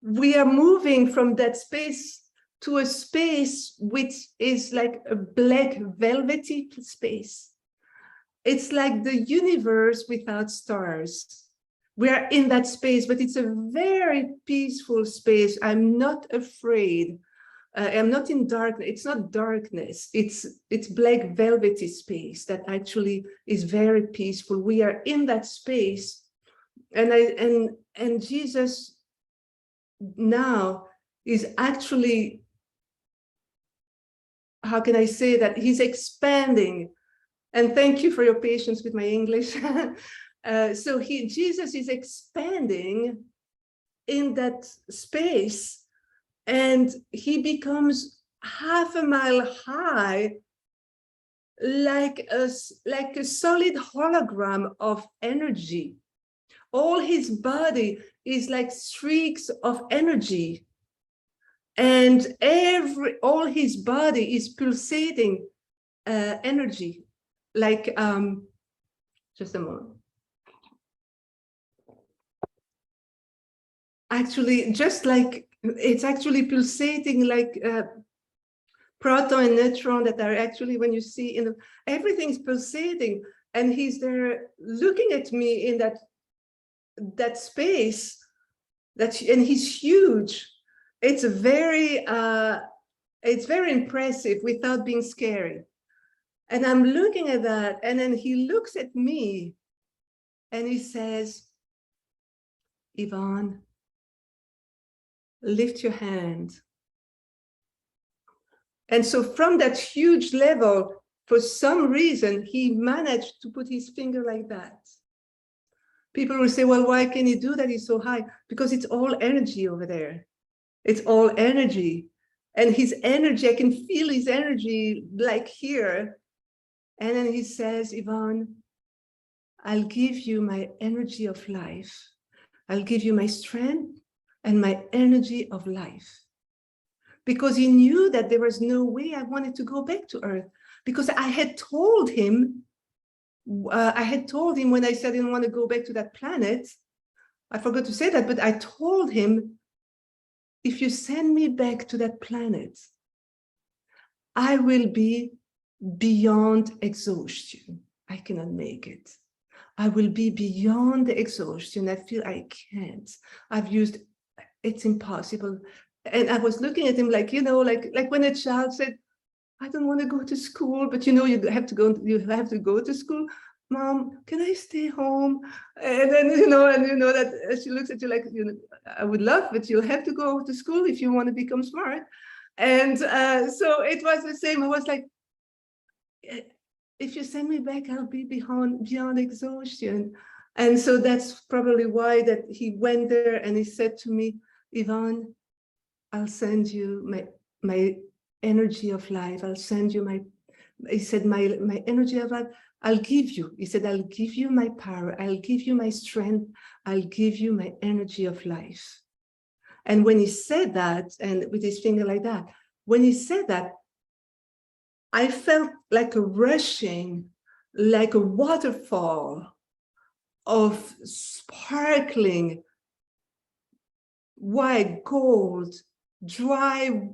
We are moving from that space to a space which is like a black velvety space. It's like the universe without stars. We are in that space, but it's a very peaceful space. I'm not afraid. I'm not in darkness. It's not darkness. It's black velvety space that actually is very peaceful. We are in that space, and Jesus now is actually, how can I say that? He's expanding. And thank you for your patience with my English. So Jesus is expanding in that space, and he becomes half a mile high, like a solid hologram of energy. All his body is like streaks of energy, and all his body is pulsating energy. Like, just a moment. actually just like, it's actually pulsating like proton and neutron that are actually, when you see in everything's pulsating, and he's there looking at me in that space, and he's huge. It's very impressive without being scary. And I'm looking at that, and then he looks at me and he says, Yvonne, lift your hand. And so from that huge level, for some reason, he managed to put his finger like that. People will say, well, why can he do that? He's so high. Because it's all energy over there. It's all energy. And his energy, I can feel his energy like here. And then he says, Yvonne, I'll give you my energy of life. I'll give you my strength and my energy of life. Because he knew that there was no way I wanted to go back to Earth. Because I had told him when I said I didn't want to go back to that planet, I forgot to say that, but I told him, if you send me back to that planet, I will be beyond exhaustion. I cannot make it. I will be beyond the exhaustion. I feel I can't. It's impossible. And I was looking at him like, you know, like when a child said, I don't want to go to school, but you know, you have to go to school. Mom, can I stay home? And then, that she looks at you like, I would love, but you'll have to go to school if you want to become smart. And so it was the same. I was like, if you send me back, I'll be beyond exhaustion. And so that's probably why that he went there and he said to me, Yvonne, I'll send you my energy of life. I'll send you he said, my energy of life, I'll give you. He said, I'll give you my power. I'll give you my strength. I'll give you my energy of life. And when he said that, and with his finger like that, when he said that, I felt like a rushing, like a waterfall of sparkling white gold, dry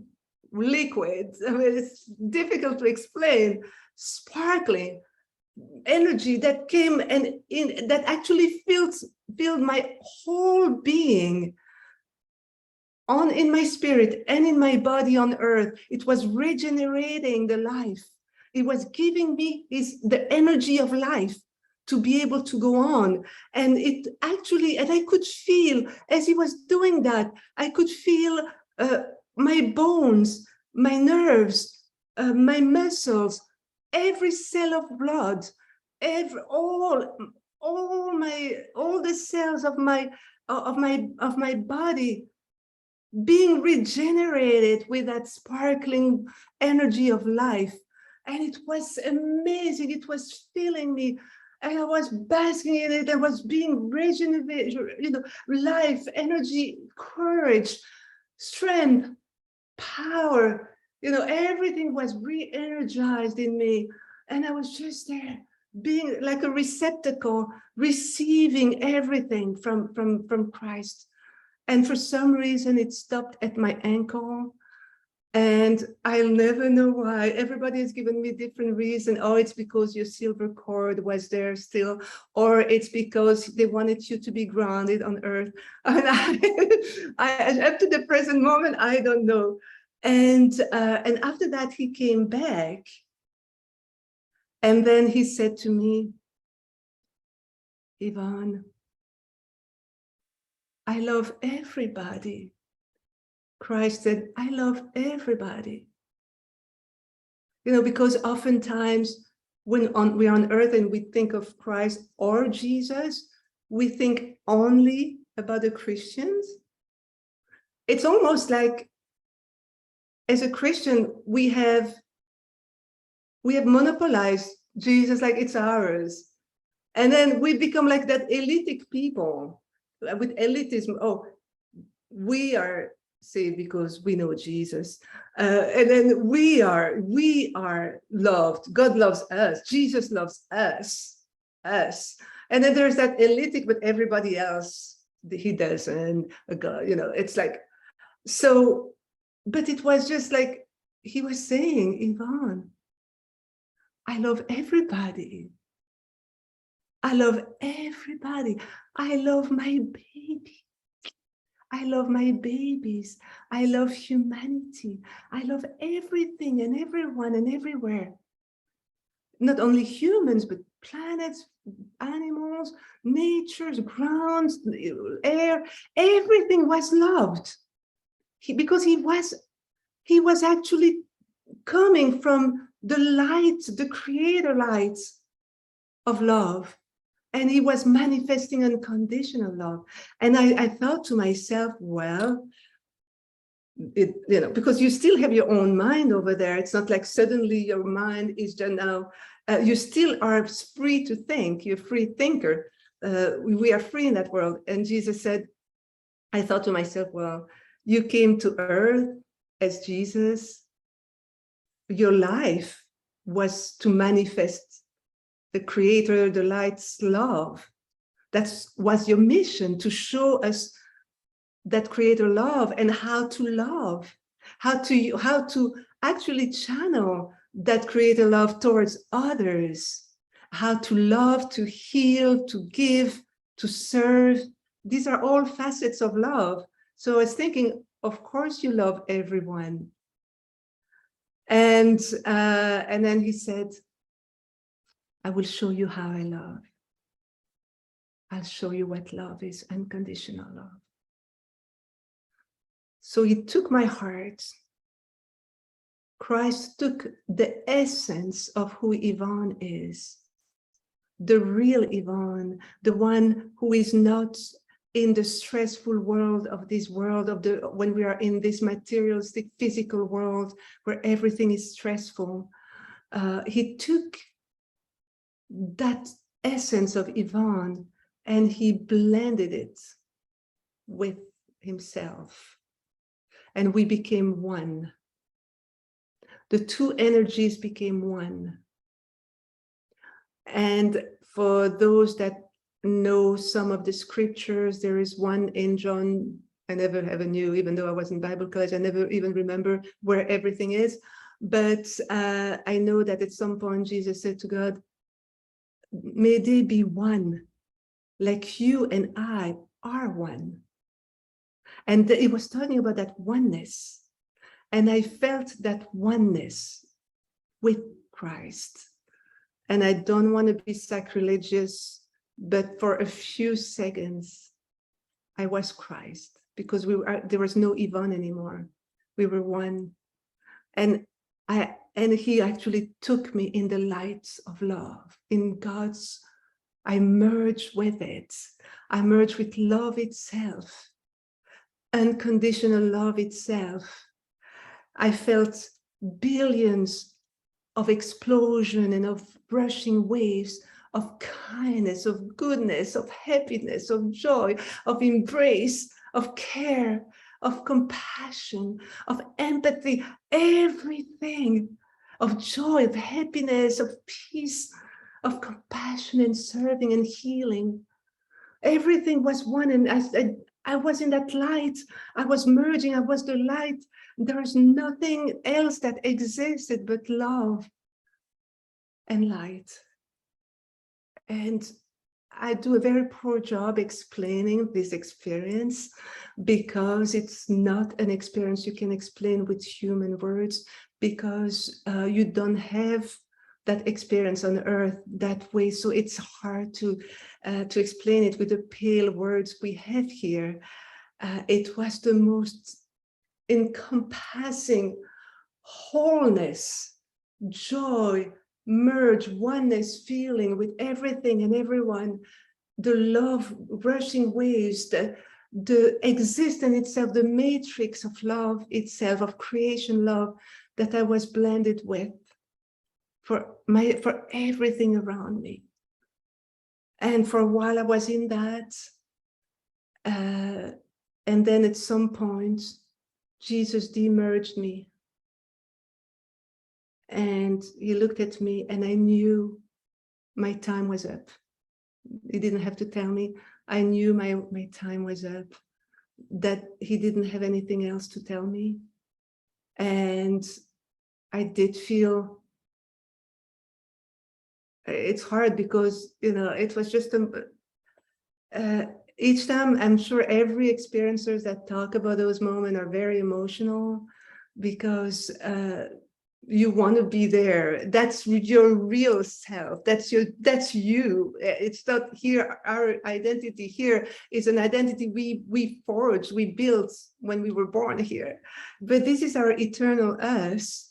liquid. I mean, it's difficult to explain. Sparkling energy that came and that actually filled my whole being, in my spirit and in my body on earth. It was regenerating the life. It was giving me the energy of life to be able to go on. And I could feel, as he was doing that, I could feel my bones, my nerves, my muscles, every cell of blood, all the cells of my body being regenerated with that sparkling energy of life. And it was amazing. It was filling me. And I was basking in it. I was being regenerated, life, energy, courage, strength, power, everything was re-energized in me. And I was just there being like a receptacle, receiving everything from Christ. And for some reason, it stopped at my ankle. And I'll never know why. Everybody has given me different reason. Oh, it's because your silver cord was there still, or it's because they wanted you to be grounded on earth. And up to the present moment, I don't know. And after that, he came back. And then he said to me, Yvonne, I love everybody. Christ said, I love everybody. Because oftentimes when we're on earth and we think of Christ or Jesus, we think only about the Christians. It's almost like, as a Christian, we have monopolized Jesus like it's ours. And then we become like that elitic people with elitism. Oh, we are saved because we know Jesus. And then we are loved. God loves us. Jesus loves us. And then there's that elitic, but everybody else he does, and you know, it's like, so, but it was just like, he was saying, Yvonne, I love everybody. I love everybody. I love my baby. I love my babies. I love humanity. I love everything and everyone and everywhere. Not only humans, but planets, animals, nature, grounds, air, everything was loved. Because he was actually coming from the light, the creator light of love. And he was manifesting unconditional love. And I thought to myself, well, you know, because you still have your own mind over there. It's not like suddenly your mind is just now, you still are free to think. You're a free thinker. We are free in that world. And Jesus said, I thought to myself, well, you came to earth as Jesus. Your life was to manifest the creator, the light's love. That was your mission, to show us that creator love and how to love, how to actually channel that creator love towards others, how to love, to heal, to give, to serve. These are all facets of love. So I was thinking, of course you love everyone. And then he said, I will show you how I love. I'll show you what love is, unconditional love. So he took my heart. Christ took the essence of who Yvonne is, the real Yvonne, the one who is not in the stressful world of this world, when we are in this materialistic physical world where everything is stressful. He took that essence of Yvonne and he blended it with himself. And we became one. The two energies became one. And for those that know some of the scriptures, there is one in John, I never ever knew, even though I was in Bible college, I never even remember where everything is. But I know that at some point Jesus said to God, may they be one, like you and I are one. And it was talking about that oneness. And I felt that oneness with Christ. And I don't want to be sacrilegious, but for a few seconds, I was Christ, because there was no Yvonne anymore. We were one. And he actually took me in the light of love, in God's, I merged with it. I merged with love itself, unconditional love itself. I felt billions of explosion and of rushing waves of kindness, of goodness, of happiness, of joy, of embrace, of care, of compassion, of empathy, everything, of joy, of happiness, of peace, of compassion and serving and healing. Everything was one, and I was in that light. I was merging, I was the light. There's nothing else that existed but love and light. And I do a very poor job explaining this experience, because it's not an experience you can explain with human words, because you don't have that experience on earth that way. So it's hard to explain it with the pale words we have here. It was the most encompassing wholeness, joy, merge, oneness feeling with everything and everyone, the love, rushing waves, the existence itself, the matrix of love itself, of creation love that I was blended with for everything around me. And for a while I was in that, and then at some point Jesus demerged me, and he looked at me, and I knew my time was up. He didn't have to tell me. I knew my time was up, that he didn't have anything else to tell me. And I did feel, it's hard because, you know, it was just each time, I'm sure every experiencers that talk about those moments are very emotional, because you want to be there. That's your real self. That's you. It's not here. Our identity here is an identity we forged, we built when we were born here. But this is our eternal us.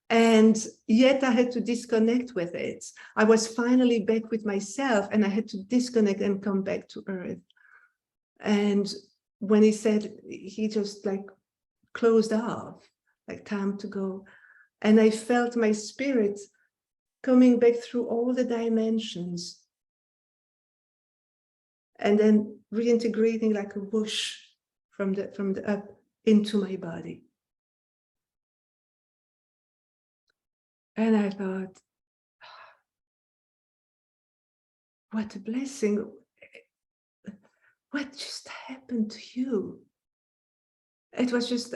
And yet I had to disconnect with it. I was finally back with myself, and I had to disconnect and come back to earth. And when he said, he just like closed off, like time to go. And I felt my spirit coming back through all the dimensions, and then reintegrating like a whoosh from the up into my body. And I thought, what a blessing. What just happened to you? It was just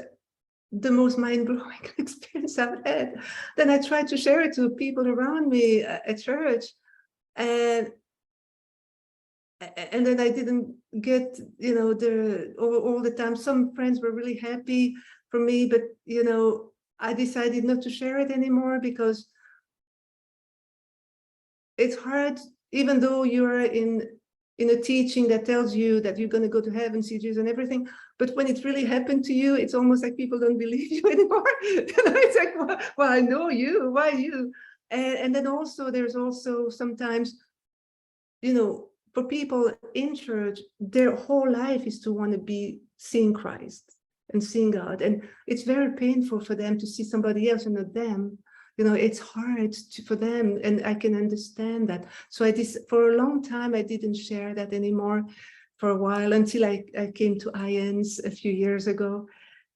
the most mind-blowing experience I've had. Then I tried to share it to people around me at church, and then I didn't get, you know, all the time. Some friends were really happy for me, but, you know, I decided not to share it anymore, because it's hard, even though you're in a teaching that tells you that you're going to go to heaven, see Jesus and everything. But when it really happened to you, it's almost like people don't believe you anymore. It's like, well, I know you, why you? And then also, there's also sometimes, you know, for people in church, their whole life is to want to be seeing Christ and seeing God. And it's very painful for them to see somebody else and not them. You know, it's hard for them, and I can understand that. So for a long time, I didn't share that anymore for a while, until I came to IANDS a few years ago.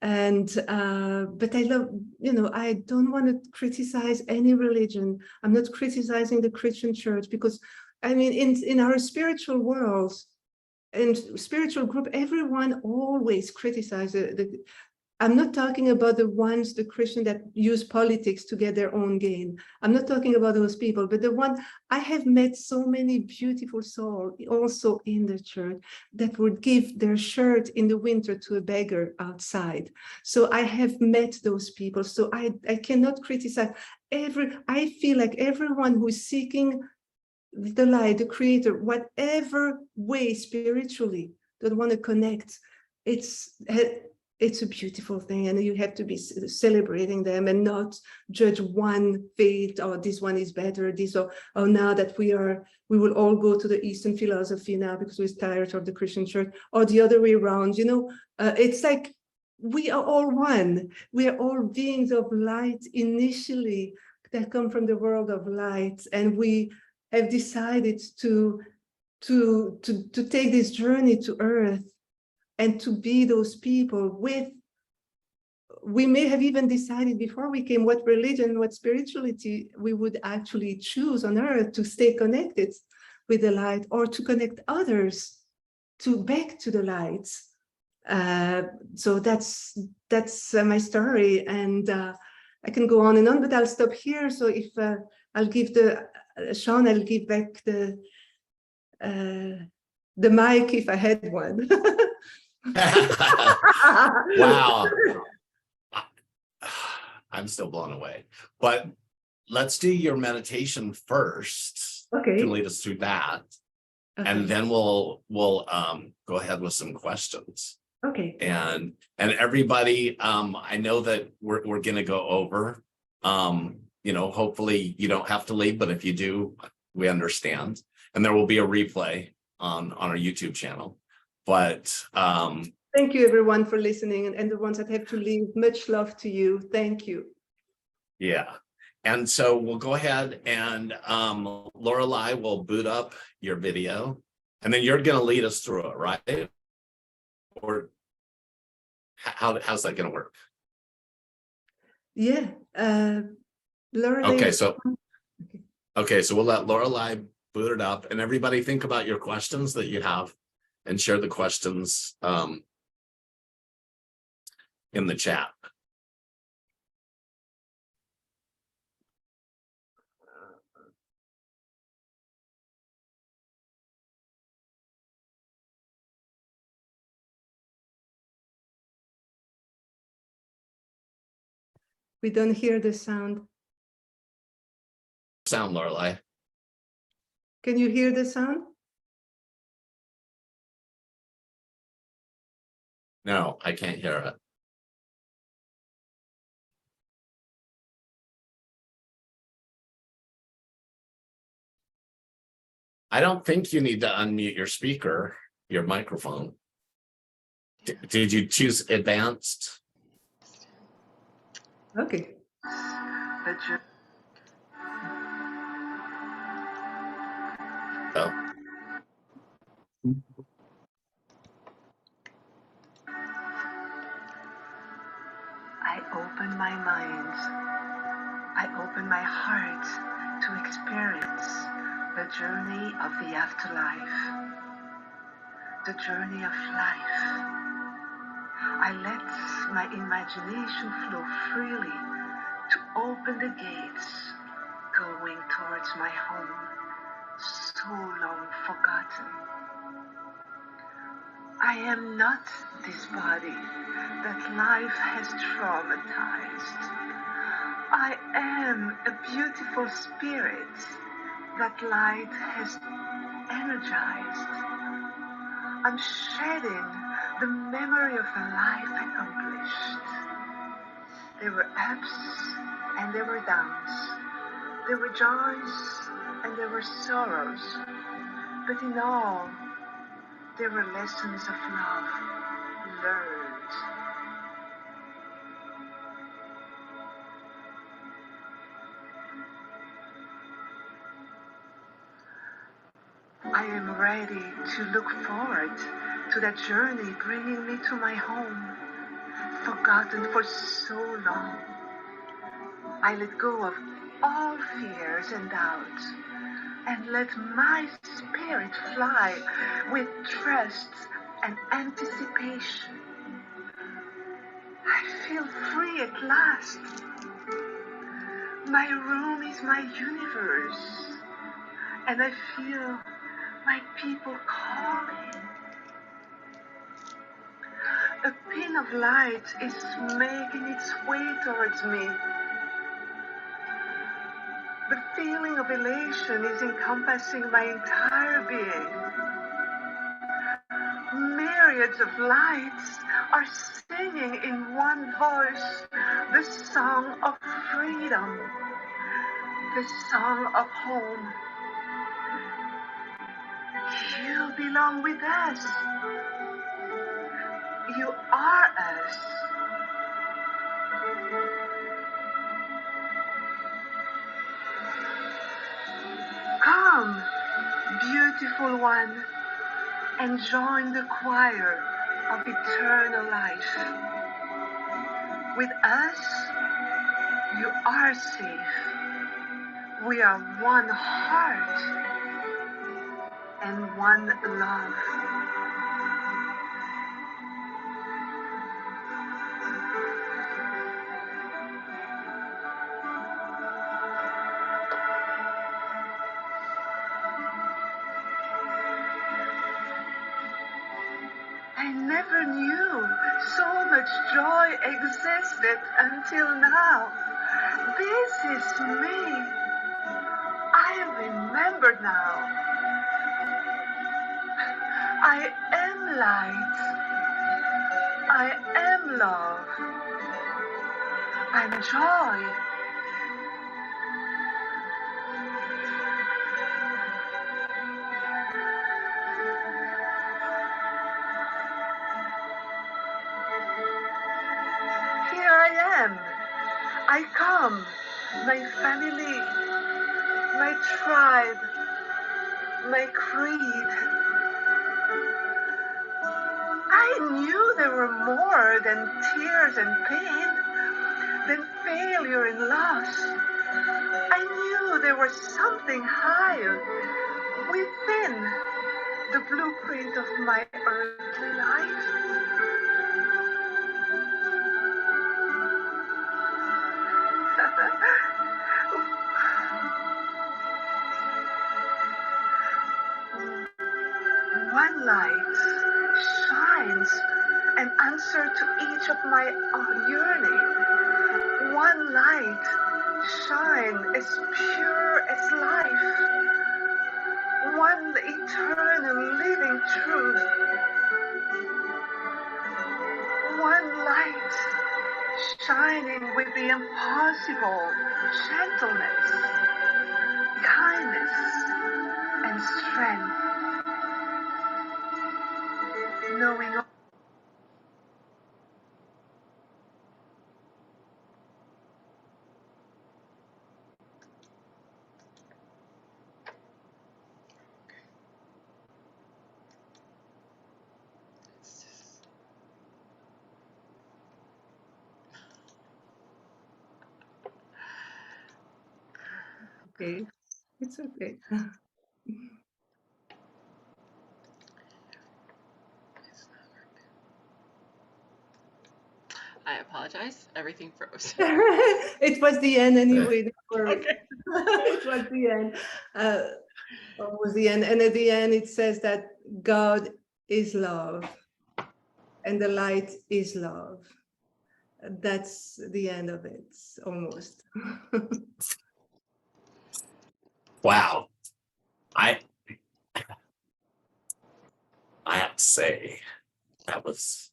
And but I love, you know, I don't want to criticize any religion. I'm not criticizing the Christian church, because I mean, in our spiritual world and spiritual group, everyone always criticizes I'm not talking about the Christian that use politics to get their own gain. I'm not talking about those people, but I have met so many beautiful souls also in the church that would give their shirt in the winter to a beggar outside. So I have met those people. So I cannot criticize I feel like everyone who's seeking the light, the creator, whatever way spiritually they want to connect, it's a beautiful thing, and you have to be celebrating them and not judge one faith, or this one is better, or now that we will all go to the Eastern philosophy now because we're tired of the Christian church, or the other way around. You know, it's like we are all one. We are all beings of light initially that come from the world of light, and we have decided to take this journey to earth and to be those people we may have even decided before we came what religion, what spirituality we would actually choose on earth to stay connected with the light, or to connect others back to the light. So that's my story, and I can go on and on, but I'll stop here. So if I'll give Shaun, I'll give back the mic if I had one. Wow. I'm still blown away, but let's do your meditation first. Okay. You can lead us through that. Okay. And then we'll go ahead with some questions. Okay. And everybody, I know that we're gonna go over, you know, hopefully you don't have to leave, but if you do, we understand. And there will be a replay on our YouTube channel. But thank you everyone for listening, and the ones that have to leave, much love to you. Thank you. Yeah. And so we'll go ahead and Lorelei will boot up your video, and then you're going to lead us through it, right? Or how's that going to work? Yeah. Lorelei. Okay, so we'll let Lorelei boot it up, and everybody think about your questions that you have and share the questions in the chat. We don't hear the sound. Sound, Lorelei. Can you hear the sound? No, I can't hear it. I don't think you need to unmute your speaker, your microphone. Did you choose advanced? Okay. Oh. I open my mind, I open my heart to experience the journey of the afterlife, the journey of life. I let my imagination flow freely to open the gates, going towards my home, so long forgotten. I am not this body that life has traumatized. I am a beautiful spirit that light has energized. I'm shedding the memory of a life accomplished. There were ups and there were downs. There were joys and there were sorrows. But in all, there were lessons of love learned. I am ready to look forward to that journey bringing me to my home, forgotten for so long. I let go of all fears and doubts and let my spirit fly with trust and anticipation. I feel free at last. My room is my universe, and I feel my people calling. A pin of light is making its way towards me. The feeling of elation is encompassing my entire being. Myriads of lights are singing in one voice the song of freedom, the song of home. You belong with us. You are us. Come, beautiful one, and join the choir of eternal life. With us, you are safe. We are one heart and one love. I never knew so much joy existed until now. This is me. I remember now. I am light. I am love. I'm joy. Here I am. I come. My family, my tribe, my creed. I knew there were more than tears and pain, than failure and loss. I knew there was something higher within the blueprint of my earthly life? One light shines an answer to each of my yearning. One light shine as pure as life. One eternal living truth. One light shining with the impossible gentleness, kindness, and strength. Knowing Okay, it's okay. I apologize. Everything froze. It was the end anyway. Don't worry. Okay. It was the end. Almost the end. And at the end, it says that God is love, and the light is love. That's the end of it, almost. Wow. I have to say, that was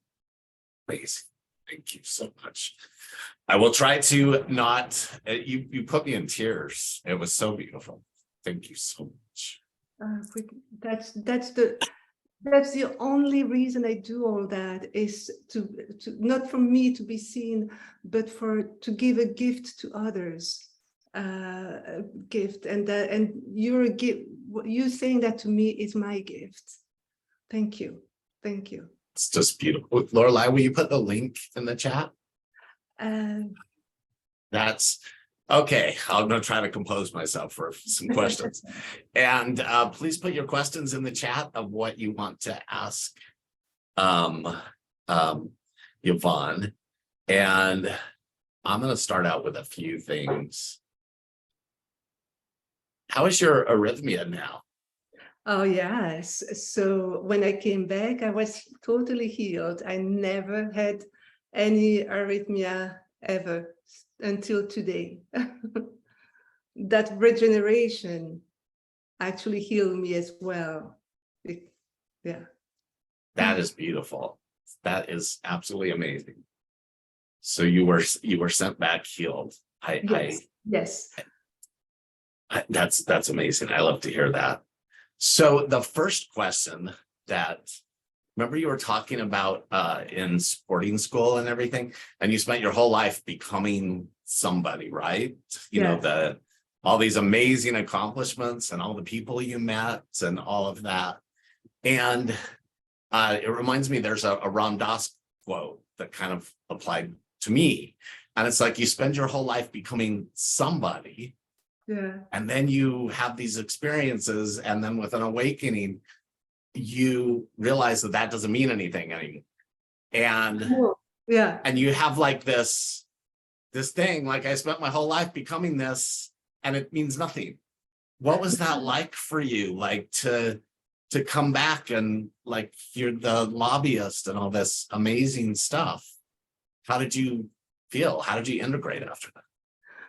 amazing. Thank you so much. I will try to not, you put me in tears. It was so beautiful. Thank you so much. That's the only reason I do all that, is to not for me to be seen, but to give a gift to others. A gift, and you're a gift. You saying that to me is my gift. Thank you. Thank you. It's just beautiful. Lorelei, will you put the link in the chat? That's okay. I'm going to try to compose myself for some questions. And please put your questions in the chat of what you want to ask Yvonne. And I'm going to start out with a few things. How is your arrhythmia now? Oh, yes. So when I came back, I was totally healed. I never had any arrhythmia ever until today. That regeneration actually healed me as well. Yeah. That is beautiful. That is absolutely amazing. So you were sent back healed. Yes. That's amazing. I love to hear that. So the first question that, remember you were talking about in sporting school and everything, and you spent your whole life becoming somebody, right? You know, all these amazing accomplishments and all the people you met and all of that. And it reminds me, there's a Ram Dass quote that kind of applied to me. And it's like, you spend your whole life becoming somebody. Yeah. And then you have these experiences, and then with an awakening, you realize that that doesn't mean anything anymore. And yeah, and you have like this thing, like, I spent my whole life becoming this, and it means nothing. What was that like for you? Like to come back and like you're the lobbyist and all this amazing stuff. How did you feel? How did you integrate after that?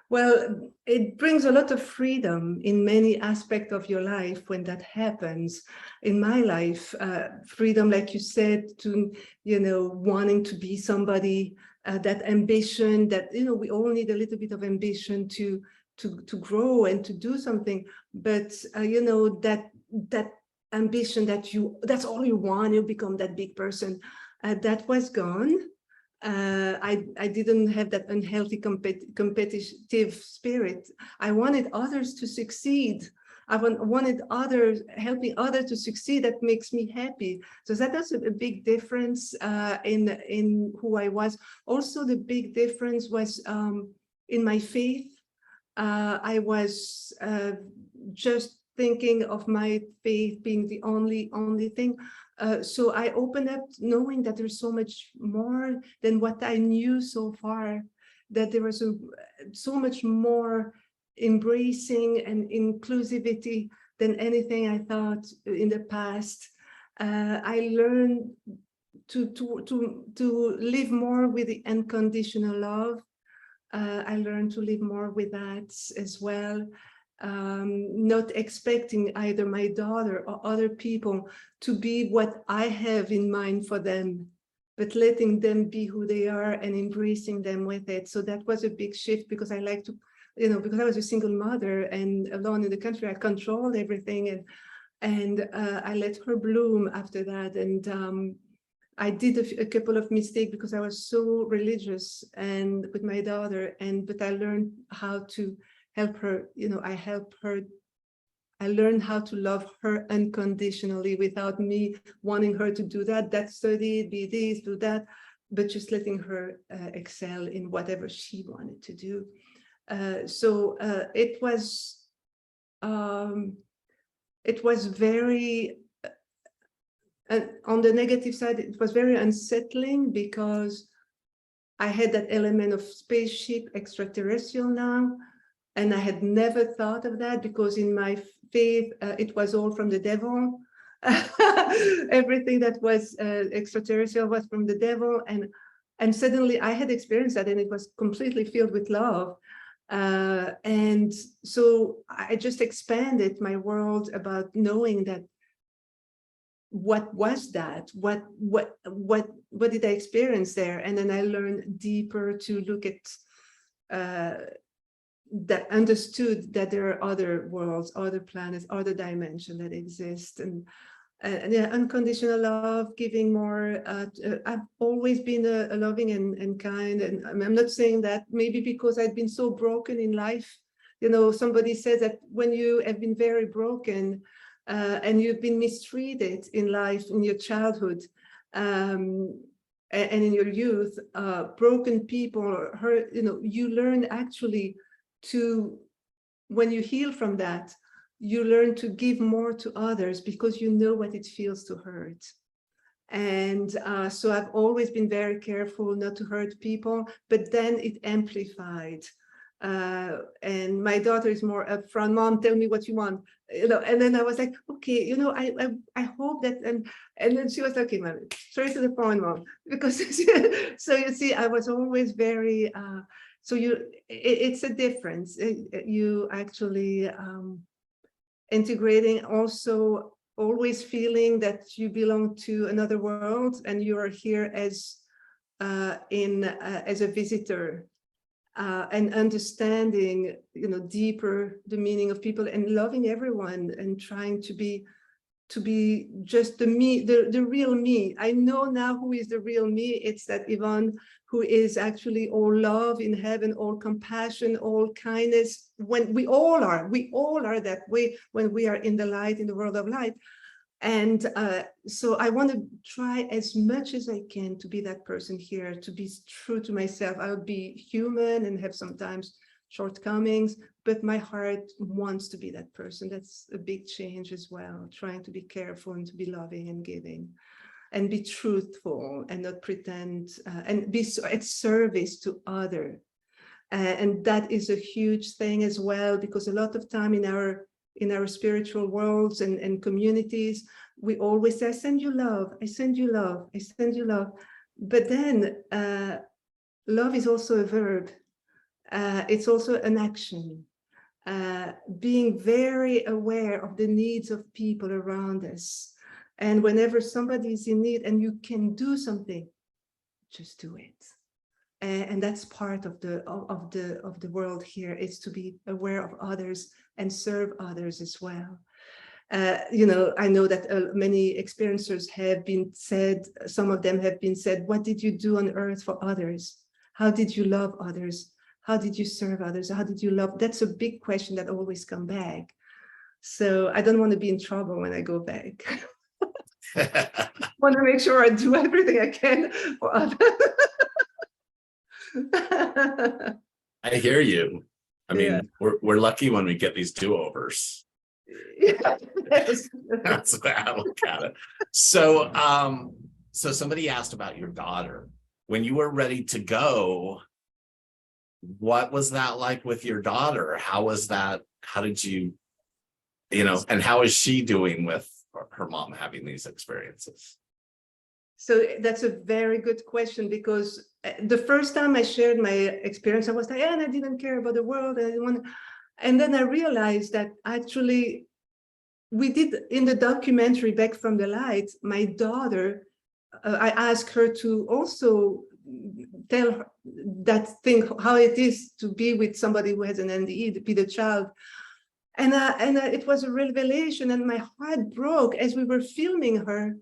well, it brings a lot of freedom in many aspects of your life when that happens. In my life, freedom, like you said, to, wanting to be somebody, that ambition that, we all need a little bit of ambition to grow and to do something. But, that ambition that's all you want, you become that big person, that was gone. I didn't have that unhealthy competitive spirit. I wanted others to succeed. I wanted helping others to succeed. That makes me happy. So that was a big difference in who I was. Also, the big difference was in my faith. I was just thinking of my faith being the only thing. So I opened up knowing that there's so much more than what I knew so far, that there was so much more embracing and inclusivity than anything I thought in the past. I learned to live more with the unconditional love. I learned to live more with that as well. Not expecting either my daughter or other people to be what I have in mind for them, but letting them be who they are and embracing them with it. So that was a big shift, because I like to, because I was a single mother and alone in the country, I controlled everything, and I let her bloom after that. And I did a couple of mistakes because I was so religious and with my daughter, but I learned how to help her. I learned how to love her unconditionally without me wanting her to do that study, be this, do that, but just letting her excel in whatever she wanted to do. So it was very, and on the negative side, it was very unsettling, because I had that element of spaceship, extraterrestrial now, and I had never thought of that, because in my faith, it was all from the devil. Everything that was extraterrestrial was from the devil, and suddenly I had experienced that, and it was completely filled with love. And so I just expanded my world about knowing that, what was that? What did I experience there? And then I learned deeper to look at that, understood that there are other worlds, other planets, other dimensions that exist, and yeah, unconditional love, giving more. I've always been a loving and kind, and I'm not saying that maybe because I've been so broken in life. Somebody says that when you have been very broken, and you've been mistreated in life, in your childhood, and in your youth, broken people hurt, you learn actually to, when you heal from that, you learn to give more to others, because you know what it feels to hurt. And so I've always been very careful not to hurt people, but then it amplified. And my daughter is more upfront. Mom, tell me what you want, and then I was like, okay, I hope that, and then she was like, okay, Mom, straight to the point, Mom, because so you see, I was always very so it's a difference. You actually integrating, also always feeling that you belong to another world, and you are here as a visitor. And understanding, deeper the meaning of people, and loving everyone, and trying to be just the me, the real me. I know now who is the real me. It's that Yvonne who is actually all love in heaven, all compassion, all kindness. When we all are that way when we are in the light, in the world of light. And so I want to try as much as I can to be that person here, to be true to myself. I'll be human and have sometimes shortcomings, but my heart wants to be that person. That's a big change as well, trying to be careful and to be loving and giving, and be truthful and not pretend, and be at service to others. And that is a huge thing as well, because a lot of time in our spiritual worlds and communities, we always say, I send you love, I send you love, I send you love. But then love is also a verb. It's also an action. Being very aware of the needs of people around us. And whenever somebody is in need and you can do something, just do it. And that's part of the world here, is to be aware of others and serve others as well. I know that many experiencers have been said, some of them have been said, what did you do on earth for others? How did you love others? How did you serve others? How did you love? That's a big question that always comes back. So I don't want to be in trouble when I go back. I want to make sure I do everything I can for others. I hear you. I mean, Yeah. we're lucky when we get these do-overs. Yes. That's the way I look at it. So, so somebody asked about your daughter. When you were ready to go, what was that like with your daughter? How was that? How did you, and how is she doing with her mom having these experiences? So that's a very good question, because the first time I shared my experience, I was like, and I didn't care about the world. I didn't want. And then I realized that actually we did in the documentary Back from the Light, my daughter, I asked her to also tell her that thing, how it is to be with somebody who has an NDE, to be the child. And it was a revelation, and my heart broke as we were filming her.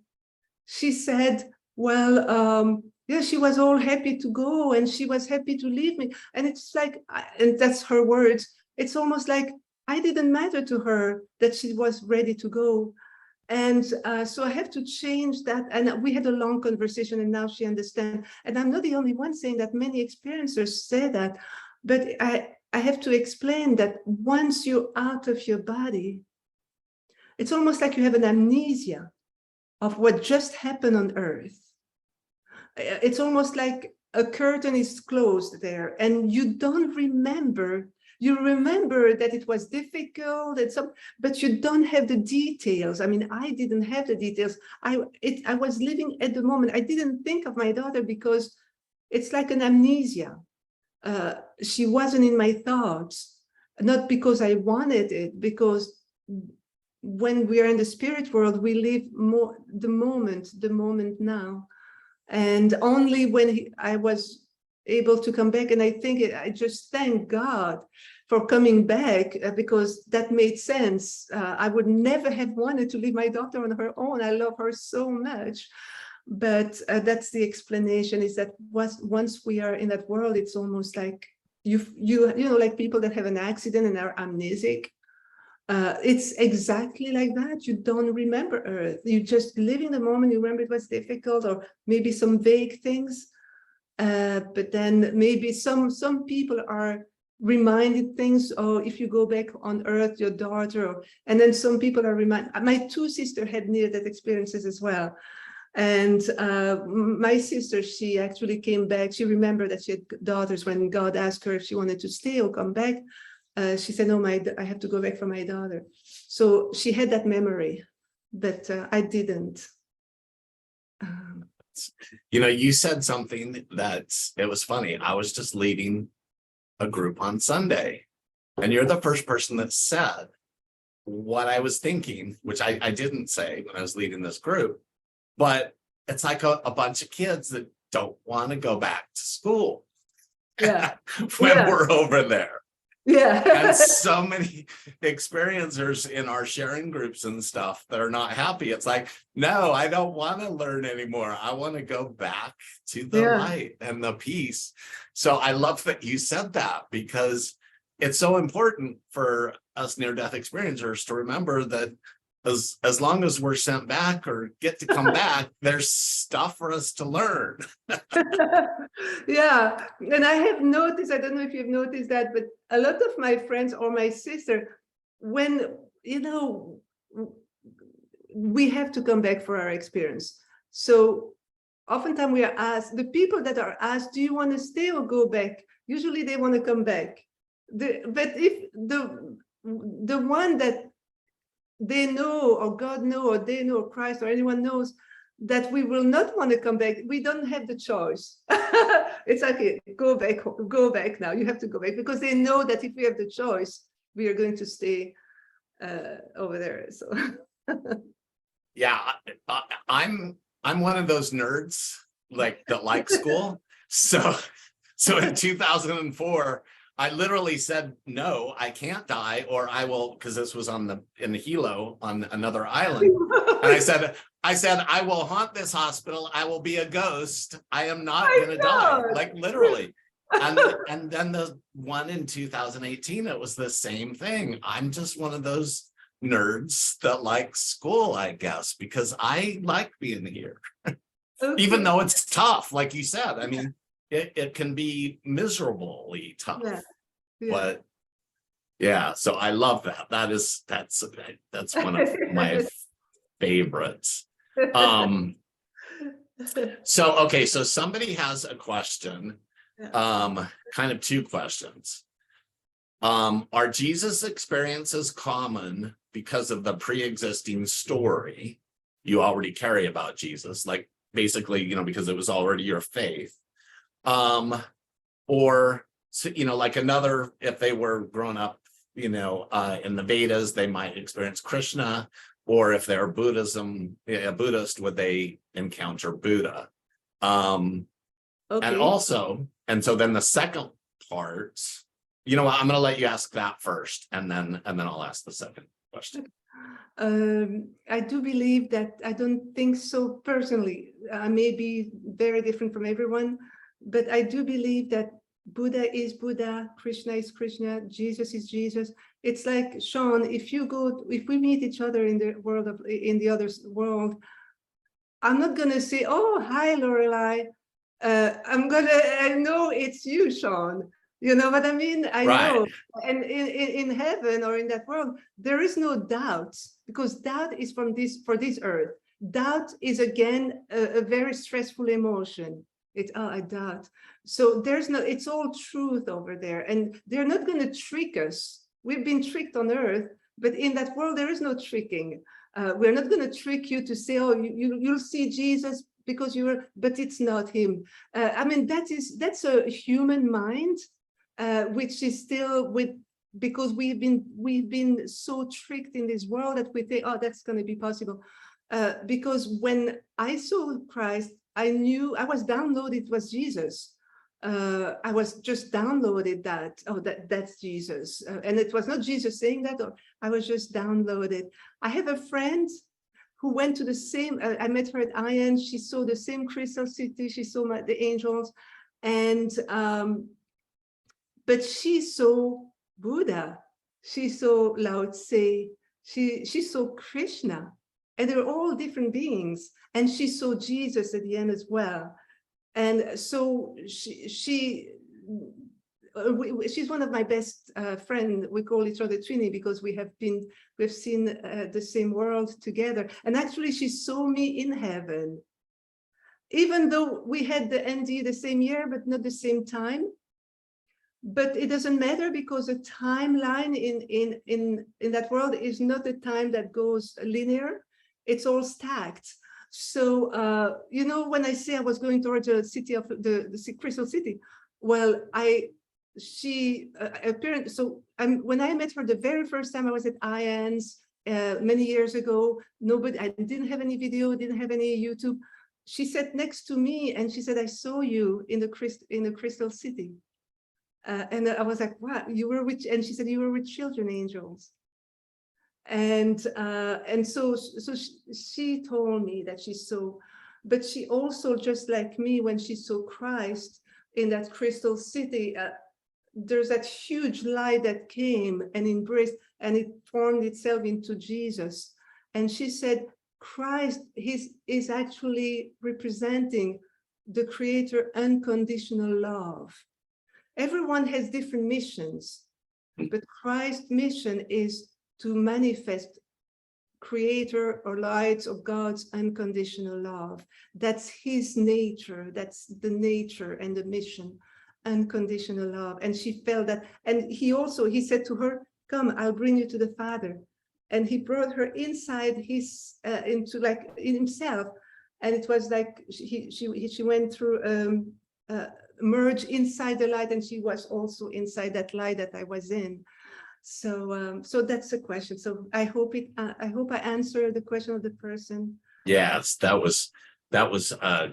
She said, well, yeah, she was all happy to go and she was happy to leave me. And it's like, and that's her words, it's almost like I didn't matter to her that she was ready to go. And so I have to change that. And we had a long conversation, and now she understands. And I'm not the only one saying that, many experiencers say that. But I have to explain that once you're out of your body, it's almost like you have an amnesia of what just happened on Earth. It's almost like a curtain is closed there, and you don't remember. You remember that it was difficult, but you don't have the details. I mean, I didn't have the details. I was living at the moment. I didn't think of my daughter because it's like an amnesia. She wasn't in my thoughts, not because I wanted it, because when we are in the spirit world, we live more the moment now. And only when I was able to come back, and I think I just thank God for coming back, because that made sense. I would never have wanted to leave my daughter on her own. I love her so much. But that's the explanation, is that once we are in that world, it's almost like you know, like people that have an accident and are amnesic. It's exactly like that. You don't remember Earth. You just live in the moment. You remember it was difficult, or maybe some vague things. But then maybe some people are reminded things. Oh, if you go back on Earth, your daughter. And then some people are reminded. My two sisters had near-death experiences as well. And my sister, she actually came back. She remembered that she had daughters when God asked her if she wanted to stay or come back. She said, no, I have to go back for my daughter. So she had that memory, but I didn't. You said something that it was funny. I was just leading a group on Sunday, and you're the first person that said what I was thinking, which I didn't say when I was leading this group. But it's like a bunch of kids that don't want to go back to school. Yeah. when we're over there. Yeah. And so many experiencers in our sharing groups and stuff that are not happy. It's like, no, I don't want to learn anymore. I want to go back to the light and the peace. So I love that you said that, because it's so important for us near-death experiencers to remember that as long as we're sent back or get to come back, there's stuff for us to learn. Yeah, and I have noticed, I don't know if you've noticed that, but a lot of my friends or my sister, when, we have to come back for our experience. So oftentimes we are asked, the people that are asked, do you want to stay or go back? Usually they want to come back. But if the one that they know, or God know, or they know, or Christ, or anyone knows that we will not want to come back, we don't have the choice. It's like, go back now. You have to go back, because they know that if we have the choice, we are going to stay over there. So yeah, I'm one of those nerds that like school. So in 2004, I literally said, no, I can't die, or I will, because this was in the Hilo on another island. And I said, I will haunt this hospital. I will be a ghost. I am not going to die, like literally. And then the one in 2018, it was the same thing. I'm just one of those nerds that like school, I guess, because I like being here, even though it's tough, like you said. I mean, it can be miserably tough, but Yeah, so I love that. That's one of my favorites. So okay, so somebody has a question, kind of two questions. Are Jesus experiences common because of the pre-existing story you already carry about Jesus? Like basically, because it was already your faith. Or, like another, if they were grown up, in the Vedas, they might experience Krishna, or if they're Buddhist, would they encounter Buddha? Okay. And so then the second part, what, I'm going to let you ask that first, and then I'll ask the second question. I do believe that, I don't think so personally. I may be very different from everyone, but I do believe that Buddha is Buddha, Krishna is Krishna, Jesus is Jesus. It's like, Shaun, if we meet each other in the other world, I'm not gonna say, oh, hi, Lorelei. I know it's you, Shaun. You know what I mean? I know. And in heaven or in that world, there is no doubt, because doubt is for this earth. Doubt is, again, a very stressful emotion. I doubt. So it's all truth over there. And they're not going to trick us. We've been tricked on earth, but in that world, there is no tricking. We're not going to trick you to say, oh, you'll see Jesus because but it's not him. That's a human mind, which is still because we've been so tricked in this world that we think, oh, that's going to be possible. Because when I saw Christ, I knew I was downloaded, it was Jesus. I was just downloaded that, oh, that's Jesus. And it was not Jesus saying that, or I was just downloaded. I have a friend who went to the same, I met her at IANDS, she saw the same crystal city, she saw the angels, and but she saw Buddha, she saw Lao Tse, she saw Krishna, and they were all different beings, and she saw Jesus at the end as well. And so she's one of my best friends. We call each other Trini because we've seen the same world together. And actually, she saw me in heaven, even though we had the NDE the same year, but not the same time. But it doesn't matter, because the timeline in that world is not a time that goes linear. It's all stacked. So, when I say I was going towards the city of the Crystal City, well, when I met her the very first time, I was at IANDS many years ago. I didn't have any video, didn't have any YouTube. She sat next to me and she said, I saw you in the Crystal City. And I was like, wow, you were with, and she said, you were with children angels. And so she told me that she saw, but she also, just like me, when she saw Christ in that Crystal City, there's that huge light that came and embraced, and it formed itself into Jesus. And she said, Christ is actually representing the Creator unconditional love. Everyone has different missions, but Christ's mission is to manifest Creator or light of God's unconditional love. That's his nature. That's the nature and the mission, unconditional love. And she felt that. And he said to her, come, I'll bring you to the Father. And he brought her inside into in himself. And it was like she went through merge inside the light, and she was also inside that light that I was in. So that's the question. So I hope I answered the question of the person. Yes, that was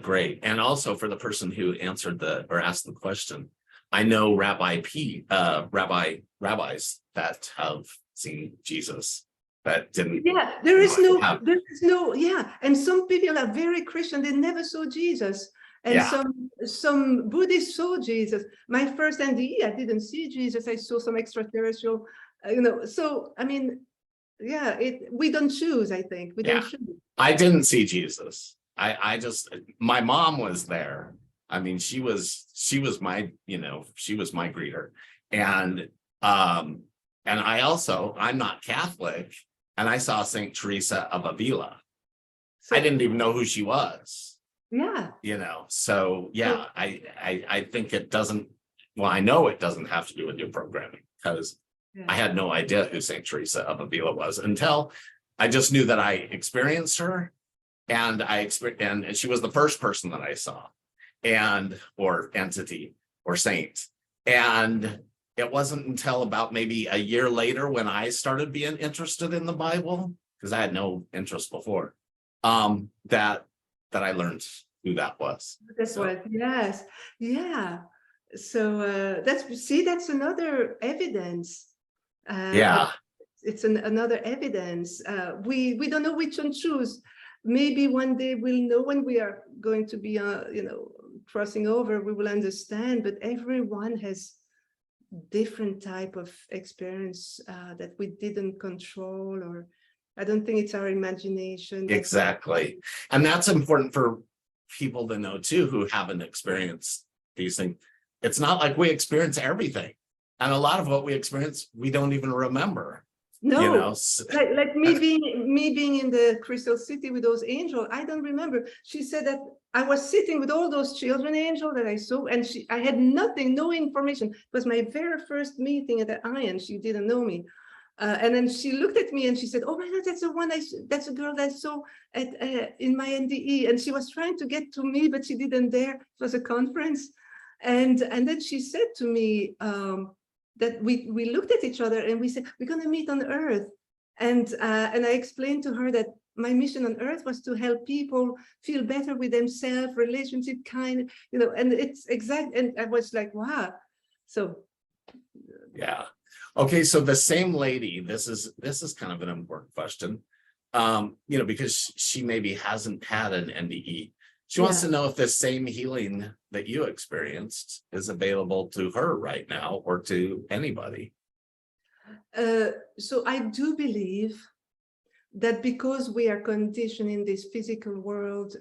great. And also for the person who answered asked the question, I know rabbis that have seen Jesus that didn't. Yeah, there is no, yeah. And some people are very Christian, they never saw Jesus. And yeah. Some Buddhists saw Jesus. My first NDE, I didn't see Jesus. I saw some extraterrestrial, So, I mean, yeah, we don't choose, I think. We don't choose. I didn't see Jesus. My mom was there. I mean, she was my greeter. And And I'm not Catholic, and I saw Saint Teresa of Avila. So, I didn't even know who she was, yeah. so yeah, I think it doesn't, well, I know it doesn't have to do with new programming, because I had no idea who Saint Teresa of Avila was until I just knew that I experienced her, and and she was the first person that I saw, or entity or saint. And it wasn't until about maybe a year later when I started being interested in the Bible, because I had no interest before, that I learned who that was. That's what, yes, yeah. So that's another evidence. Yeah, It's another evidence. We don't know which one choose. Maybe one day we'll know when we are going to be, crossing over, we will understand, but everyone has different type of experience that we didn't control, or I don't think it's our imagination. exactly. And that's important for people to know too, who haven't experienced these things. It's not like we experience everything. And a lot of what we experience, we don't even remember. No, like me being in the Crystal City with those angels, I don't remember. She said that I was sitting with all those children angels that I saw, and I had nothing, no information. It was my very first meeting at the IANDS. She didn't know me. And then she looked at me and she said, "Oh my God, that's the one that's a girl that I saw in my NDE." And she was trying to get to me, but she didn't dare. It was a conference. And then she said to me, that we looked at each other and we said, we're going to meet on Earth. And I explained to her that my mission on Earth was to help people feel better with themselves, relationship kind, and it's exact. And I was like, wow. So. Yeah. Okay. So the same lady, this is kind of an important question, because she maybe hasn't had an NDE. She wants to know if the same healing that you experienced is available to her right now, or to anybody. So I do believe that because we are conditioned in this physical world,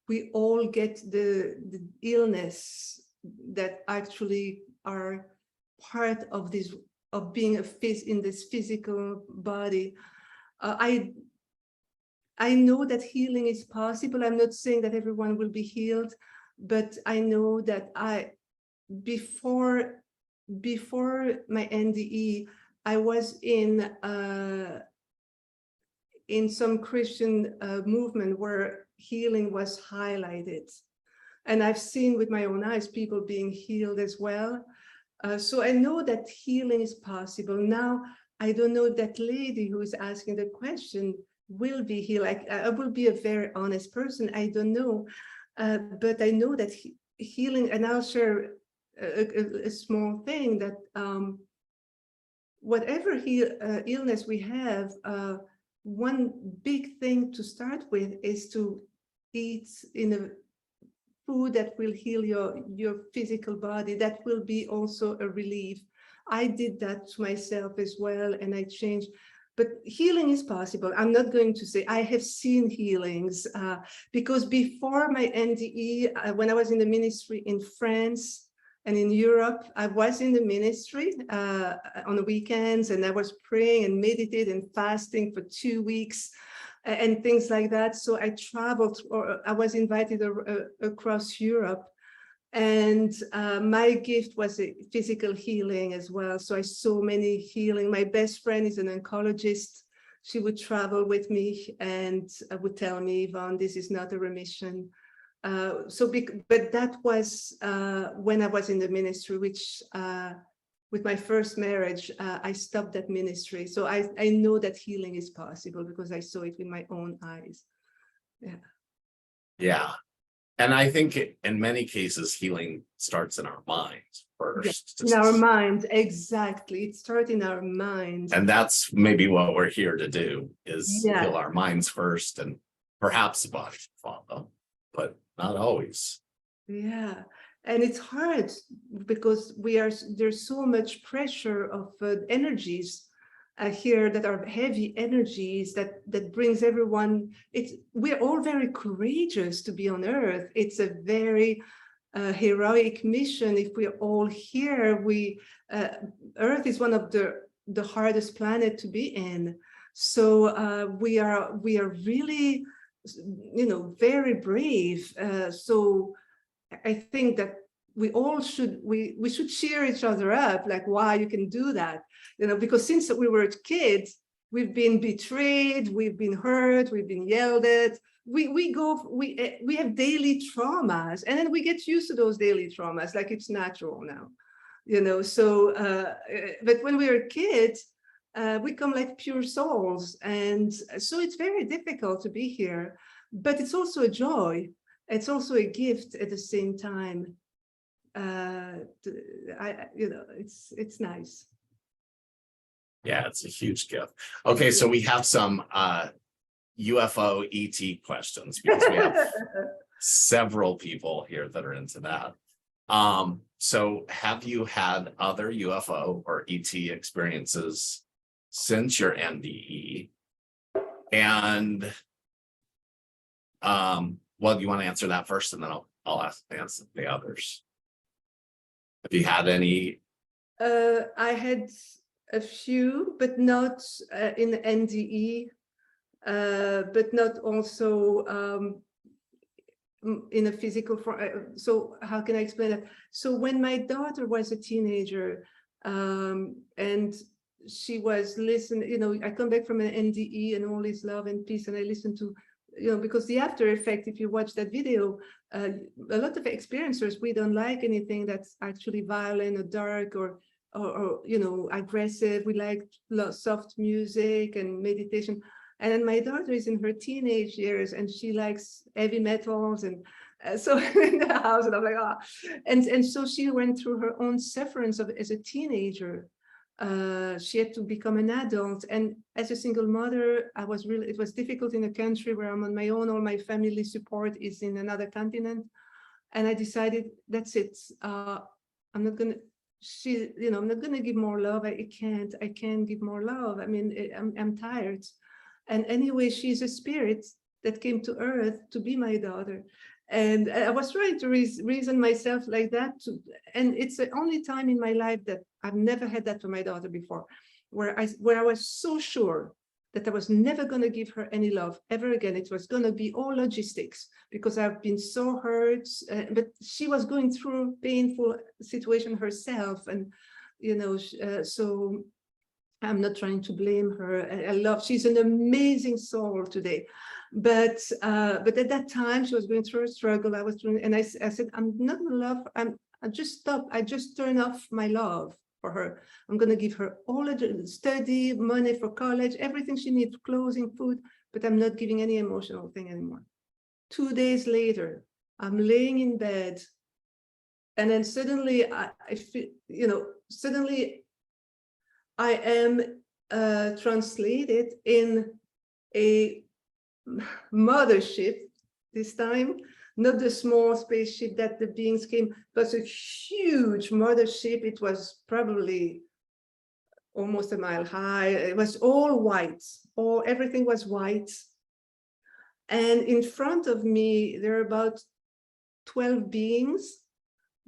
we all get the illness that actually are part of this, of being in this physical body. I know that healing is possible. I'm not saying that everyone will be healed, but I know that before my NDE, I was in some Christian movement where healing was highlighted. And I've seen with my own eyes people being healed as well. So I know that healing is possible. Now, I don't know that lady who is asking the question will be healed. I will be a very honest person. I don't know. But I know that healing, and I'll share a small thing that whatever illness we have, one big thing to start with is to eat in a food that will heal your physical body. That will be also a relief. I did that to myself as well, and I changed. But healing is possible. I'm not going to say I have seen healings, because before my NDE, when I was in the ministry in France and in Europe, I was in the ministry on the weekends, and I was praying and meditating and fasting for 2 weeks and things like that. So I traveled, or I was invited across Europe. And my gift was a physical healing as well. So I saw many healing. My best friend is an oncologist. She would travel with me and would tell me, Yvonne, this is not a remission. But that was when I was in the ministry, which with my first marriage, I stopped that ministry. So I know that healing is possible because I saw it with my own eyes. Yeah. Yeah. And I think in many cases, healing starts in our minds first. Yes, in our minds, exactly. It starts in our minds. And that's maybe what we're here to do, is heal our minds first, and perhaps the body follow, but not always. Yeah, and it's hard because there's so much pressure of energies here that are heavy energies that brings everyone. We're all very courageous to be on Earth. It's a very heroic mission. If we're all here, Earth is one of the the hardest planet to be in. So we are really, very brave. So I think that we all should cheer each other up, like, wow, you can do that, because since we were kids, we've been betrayed, we've been hurt, we've been yelled at. We have daily traumas, and then we get used to those daily traumas, like it's natural now, So, but when we were kids, we come like pure souls, and so it's very difficult to be here. But it's also a joy. It's also a gift at the same time. It's nice. Yeah, it's a huge gift. Okay, so we have some UFO ET questions, because we have several people here that are into that. So have you had other UFO or ET experiences since your NDE? And well, you want to answer that first, and then I'll answer the others. Have you had any? I had a few, but not in NDE, but not also in a physical form. So how can I explain that? So when my daughter was a teenager, and she was listening, I come back from an NDE and all is love and peace, and I listen to, because the after effect, if you watch that video, a lot of experiencers, we don't like anything that's actually violent or dark or aggressive. We like soft music and meditation. And then my daughter is in her teenage years, and she likes heavy metals, and so in the house, and I'm like, ah, and so she went through her own sufferance as a teenager. She had to become an adult, and as a single mother, it was difficult in a country where I'm on my own. All my family support is in another continent, and I decided, that's it. I'm not gonna. I'm not gonna give more love. I can't give more love. I mean, I'm tired. And anyway, she's a spirit that came to earth to be my daughter. And I was trying to reason myself like that. And it's the only time in my life that I've never had that for my daughter before, where I was so sure that I was never going to give her any love ever again. It was going to be all logistics, because I've been so hurt. But she was going through a painful situation herself. And, so I'm not trying to blame her. She's an amazing soul today. But at that time, she was going through a struggle. I said, I'm not in love. I just stop. I just turn off my love for her. I'm going to give her all the study, money for college, everything she needs, clothing, food, but I'm not giving any emotional thing anymore. 2 days later, I'm laying in bed, and then suddenly I feel, suddenly I am translated in a mothership, this time, not the small spaceship that the beings came, but a huge mothership. It was probably almost a mile high. It was all white, everything was white. And in front of me, there are about 12 beings,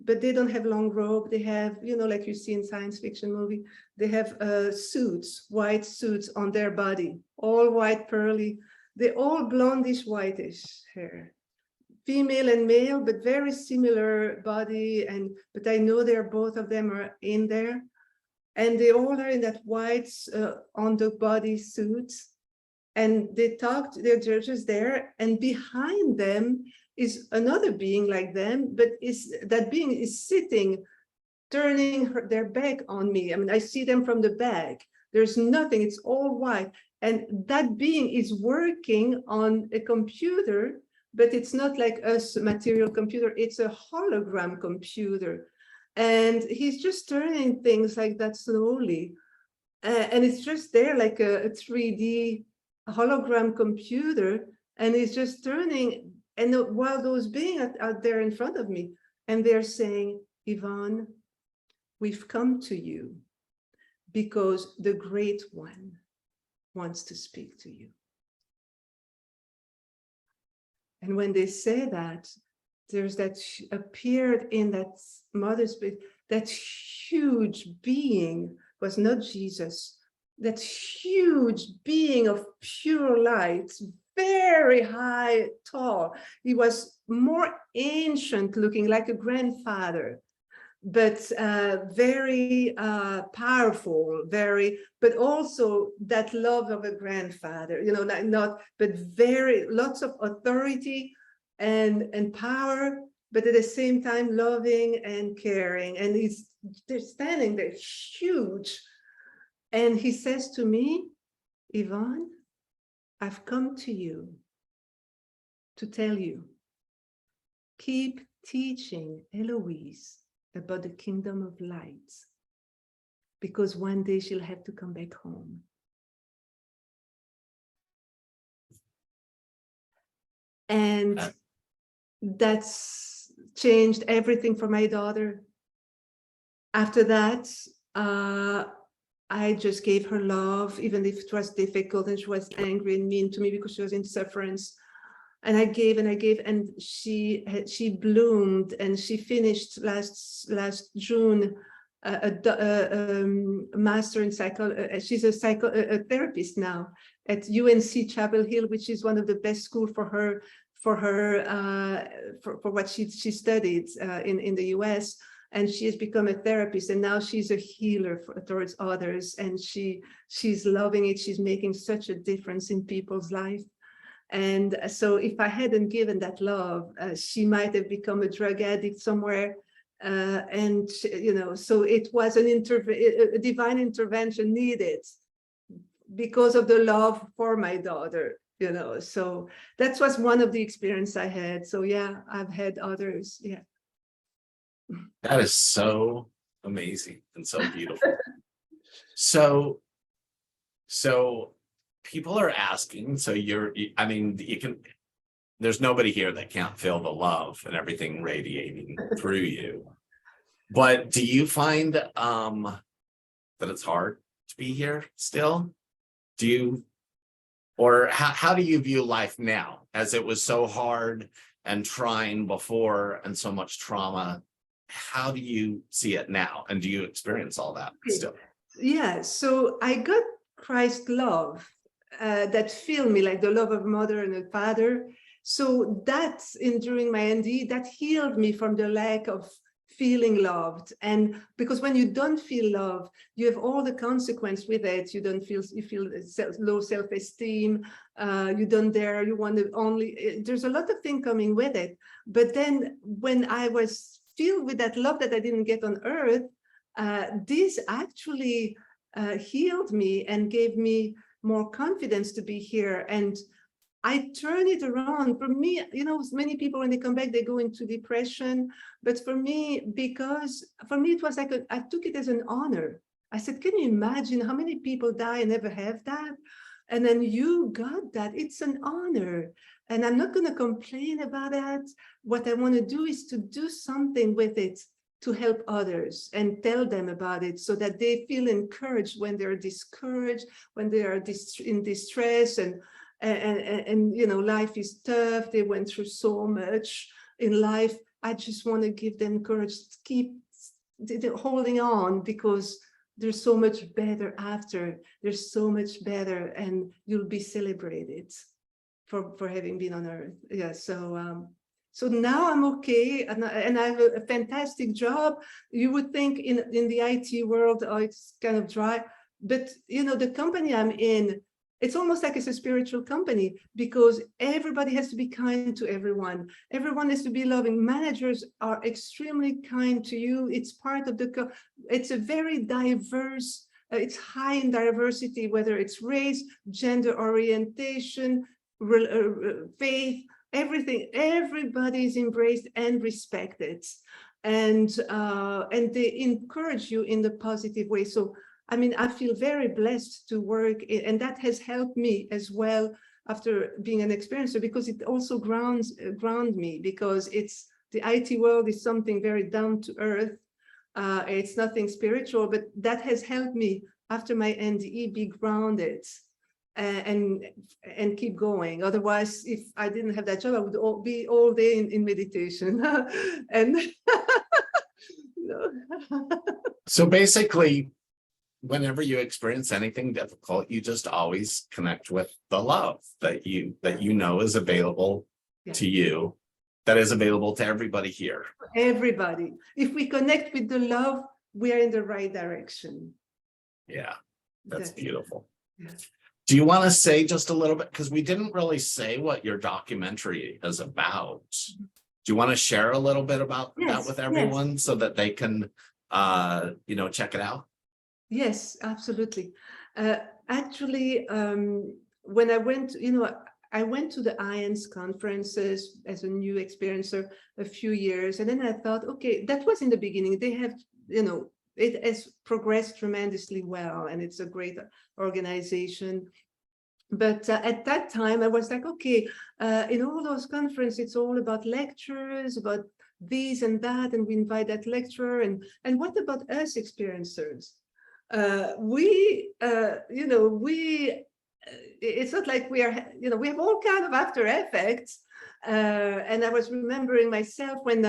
but they don't have long robe. They have, like you see in science fiction movie, they have suits, white suits on their body, all white, pearly. They're all blondish, whitish hair. Female and male, but very similar body. But I know both of them are in there. And they all are in that white on the body suits. And they talked, they're judges there. And behind them is another being like them, but that being is sitting, turning their back on me. I mean, I see them from the back. There's nothing, it's all white. And that being is working on a computer, but it's not like us, material computer, it's a hologram computer. And he's just turning things like that slowly. And it's just there like a 3D hologram computer, and he's just turning. And while those beings are there in front of me, and they're saying, Yvonne, we've come to you because the Great One wants to speak to you. And when they say that, there's that appeared in that mother space, that huge being was not Jesus, that huge being of pure light, very high, tall. He was more ancient looking, like a grandfather, but very powerful, but also that love of a grandfather, you know, but very, lots of authority and power, but at the same time loving and caring. And they're standing there huge. And he says to me, Yvonne, I've come to you to tell you, keep teaching Eloise about the kingdom of light, because one day she'll have to come back home. And that's changed everything for my daughter. After that, I just gave her love, even if it was difficult and she was angry and mean to me because she was in sufferance. And I gave, and she bloomed, and she finished last June a master in psychology. She's a therapist now at UNC Chapel Hill, which is one of the best schools for her for what she studied in the US. And she has become a therapist, and now she's a healer towards others, and she's loving it. She's making such a difference in people's life. And so if I hadn't given that love, she might have become a drug addict somewhere. And, you know, so it was a divine intervention needed because of the love for my daughter, you know. So that was one of the experiences I had. So yeah, I've had others, yeah. That is so amazing and so beautiful. So people are asking, so I mean, you can, there's nobody here that can't feel the love and everything radiating through you. But do you find that it's hard to be here still? Or how do you view life now, as it was so hard and trying before and so much trauma? How do you see it now? And do you experience all that still? Yeah, so I got Christ's love that filled me, like the love of a mother and a father. So that's during my NDE, that healed me from the lack of feeling loved. And because when you don't feel love, you have all the consequence with it. You feel low self-esteem, you don't dare, you want to only, there's a lot of things coming with it. But then when I was filled with that love that I didn't get on earth, this actually healed me and gave me more confidence to be here. And I turn it around. For me, you know, many people, when they come back, they go into depression. But for me, it was like, I took it as an honor. I said, can you imagine how many people die and never have that? And then you got that. It's an honor. And I'm not going to complain about that. What I want to do is to do something with it to help others and tell them about it, so that they feel encouraged when they're discouraged, when they are in distress, and you know, life is tough. They went through so much in life. I just want to give them courage to keep holding on, because there's so much better after. There's so much better, and you'll be celebrated for having been on earth. Yeah, so now I'm okay, and I have a fantastic job. You would think in the IT world, oh, it's kind of dry, but you know, the company I'm in, it's almost like it's a spiritual company, because everybody has to be kind to everyone. Everyone has to be loving. Managers are extremely kind to you. It's part of it's a very diverse, it's high in diversity, whether it's race, gender orientation, faith, everything. Everybody is embraced and respected, and they encourage you in the positive way. So I mean, I feel very blessed to work, and that has helped me as well after being an experiencer, because it also ground me, because the IT world is something very down to earth. It's nothing spiritual, but that has helped me after my NDE be grounded and keep going. Otherwise, if I didn't have that job, I would be all day in meditation. And So basically, whenever you experience anything difficult, you just always connect with the love that you know is available to you, that is available to everybody here. Everybody. If we connect with the love, we are in the right direction. Yeah, that's beautiful. Yeah. Do you want to say just a little bit, because we didn't really say what your documentary is about? Do you want to share a little bit about that with everyone so that they can, check it out? Yes, absolutely. Actually, when I went, I went to the IANDS conferences as a new experiencer a few years, and then I thought, okay, that was in the beginning. They have, it has progressed tremendously well, and it's a great organization. But at that time, I was like, okay, in all those conferences, it's all about lectures, about this and that, and we invite that lecturer, and what about us experiencers? It's not like we are, we have all kind of after effects. And I was remembering myself when,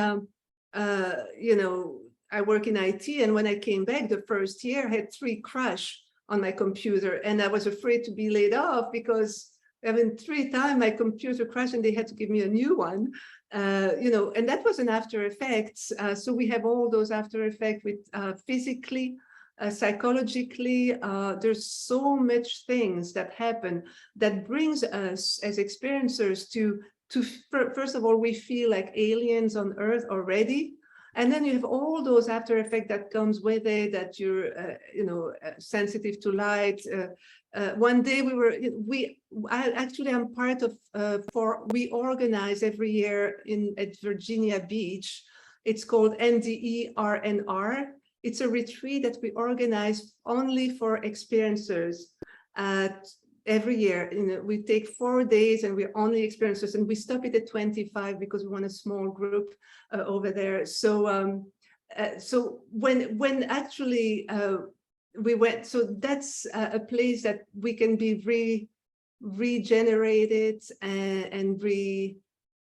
I work in IT, and when I came back the first year, I had 3 crash on my computer, and I was afraid to be laid off because 3 times my computer crashed and they had to give me a new one. And that was an after effects. So we have all those after effects with physically, psychologically. There's so much things that happen that brings us as experiencers to first of all, we feel like aliens on Earth already. And then you have all those after effects that comes with it, that you're, sensitive to light. One day I'm part of, we organize every year at Virginia Beach. It's called NDEr. It's a retreat that we organize only for experiencers. Every year, we take 4 days and we're only experiencers, and we stop it at 25 because we want a small group over there. So, so when actually we went, so that's a place that we can be regenerated and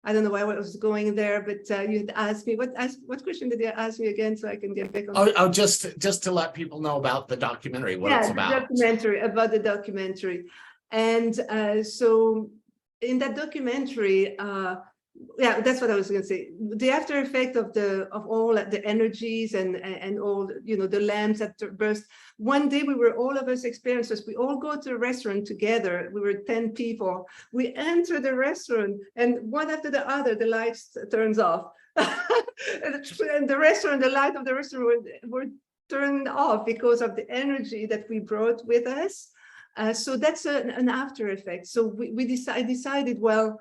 I don't know why I was going there, but you had asked me, what question did you ask me again, so I can get back on? Oh, just to let people know about the documentary, what it's about. About the documentary. And so in that documentary, that's what I was going to say. The after effect of all the energies and all, the lamps that burst. One day we were, all of us experiencers, we all go to a restaurant together. We were 10 people. We enter the restaurant, and one after the other, the lights turns off. And the restaurant, the light of the restaurant were turned off because of the energy that we brought with us. So that's an after effect. So I decided, well,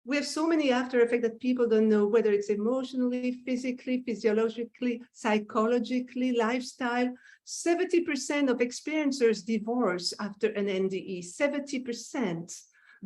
we have so many after effects that people don't know, whether it's emotionally, physically, physiologically, psychologically, lifestyle. 70% of experiencers divorce after an NDE. 70%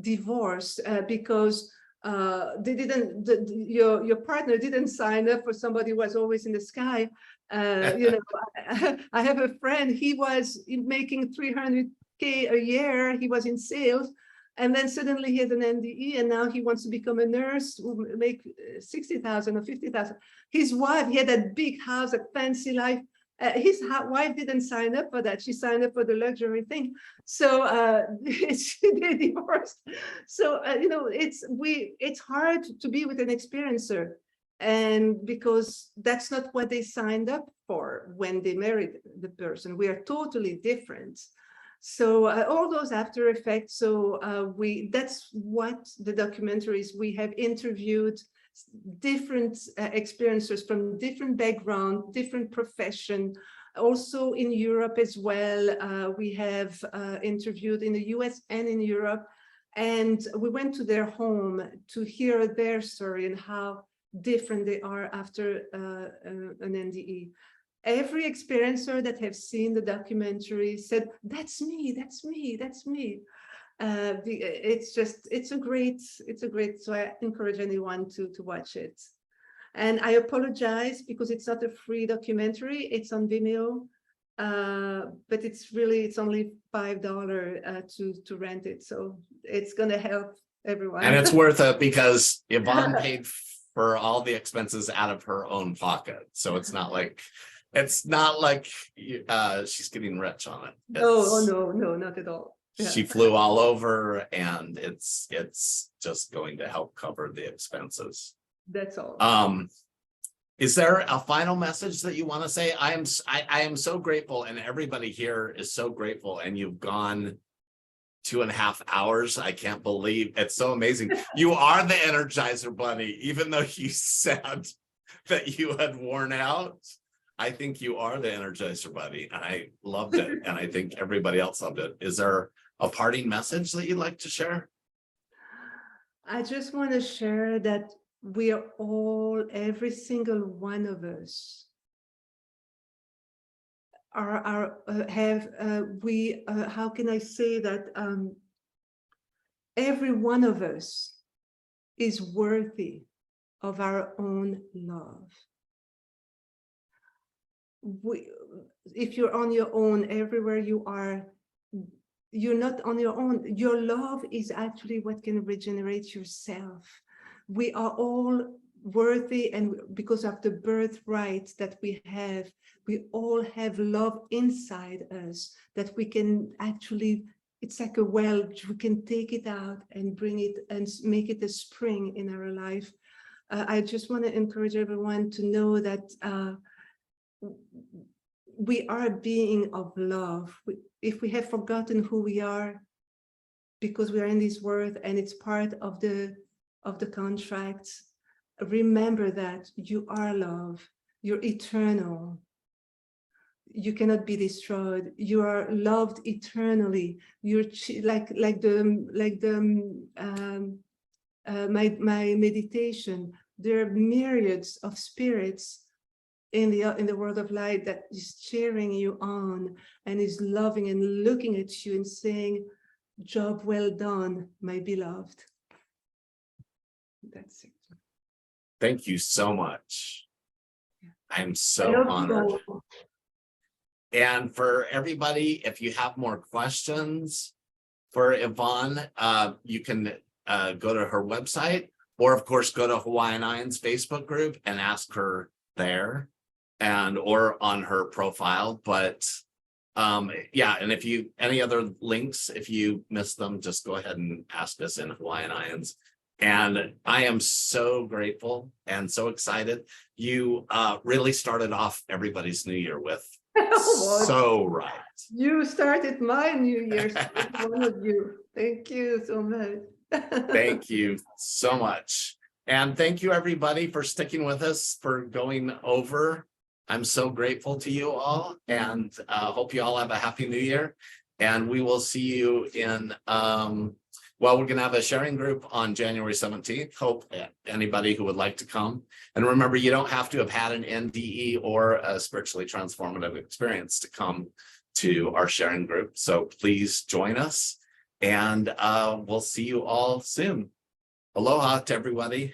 divorce because they didn't. Your partner didn't sign up for somebody who was always in the sky. I have a friend. He was making $300K a year. He was in sales. And then suddenly he had an NDE, and now he wants to become a nurse who make 60,000 or 50,000. His wife, he had that big house, a fancy life. His wife didn't sign up for that. She signed up for the luxury thing. So they divorced. So it's hard to be with an experiencer, and because that's not what they signed up for when they married the person. We are totally different. So all those after effects. So that's what the documentary is. We have interviewed different experiencers from different background, different profession. Also in Europe as well. We have interviewed in the US and in Europe, and we went to their home to hear their story and how different they are after an NDE. Every experiencer that have seen the documentary said, that's me, that's me, that's me. It's a great, so I encourage anyone to watch it. And I apologize because it's not a free documentary, it's on Vimeo, but it's only $5 to rent it. So it's gonna help everyone. And it's worth it because Yvonne paid for all the expenses out of her own pocket. So it's not like It's not like she's getting rich on it. Oh, It's- no, not at all. Yeah. She flew all over, and it's just going to help cover the expenses. That's all. Is there a final message that you want to say? I am so grateful, and everybody here is so grateful, and you've gone 2.5 hours. I can't believe it's so amazing. You are the Energizer Bunny, even though you said that you had worn out. I think you are the Energizer Bunny, and I loved it, and I think everybody else loved it. Is there a parting message that you'd like to share? I just want to share that we are all, every single one of us, how can I say that? Every one of us is worthy of our own love. If you're on your own, everywhere you are, you're not on your own. Your love is actually what can regenerate yourself. We are all worthy, and because of the birthright that we all have love inside us that we can actually, it's like a well, we can take it out and bring it and make it a spring in our life. I just want to encourage everyone to know that we are a being of love. If we have forgotten who we are because we are in this world and it's part of the contract, remember that you are love. You're eternal. You cannot be destroyed. You are loved eternally. You're my meditation. There are myriads of spirits in the world of light that is cheering you on and is loving and looking at you and saying, "Job well done, my beloved." That's it. Thank you so much. I'm I so love you honored. all. And for everybody, if you have more questions for Yvonne, you can go to her website, or of course go to Hawaiian IANDS Facebook group and ask her there, and or on her profile. But yeah, and if you any other links, if you miss them, just go ahead and ask us in Hawaiian IANDS. And I am so grateful and so excited. You really started off everybody's new year with so right. You started my New Year's, one of you. Thank you so much. Thank you so much. And thank you everybody for sticking with us, for going over. I'm so grateful to you all, and hope you all have a happy new year. And we will see you in, well, we're going to have a sharing group on January 17th. Hope anybody who would like to come. And remember, you don't have to have had an NDE or a spiritually transformative experience to come to our sharing group. So please join us, and we'll see you all soon. Aloha to everybody.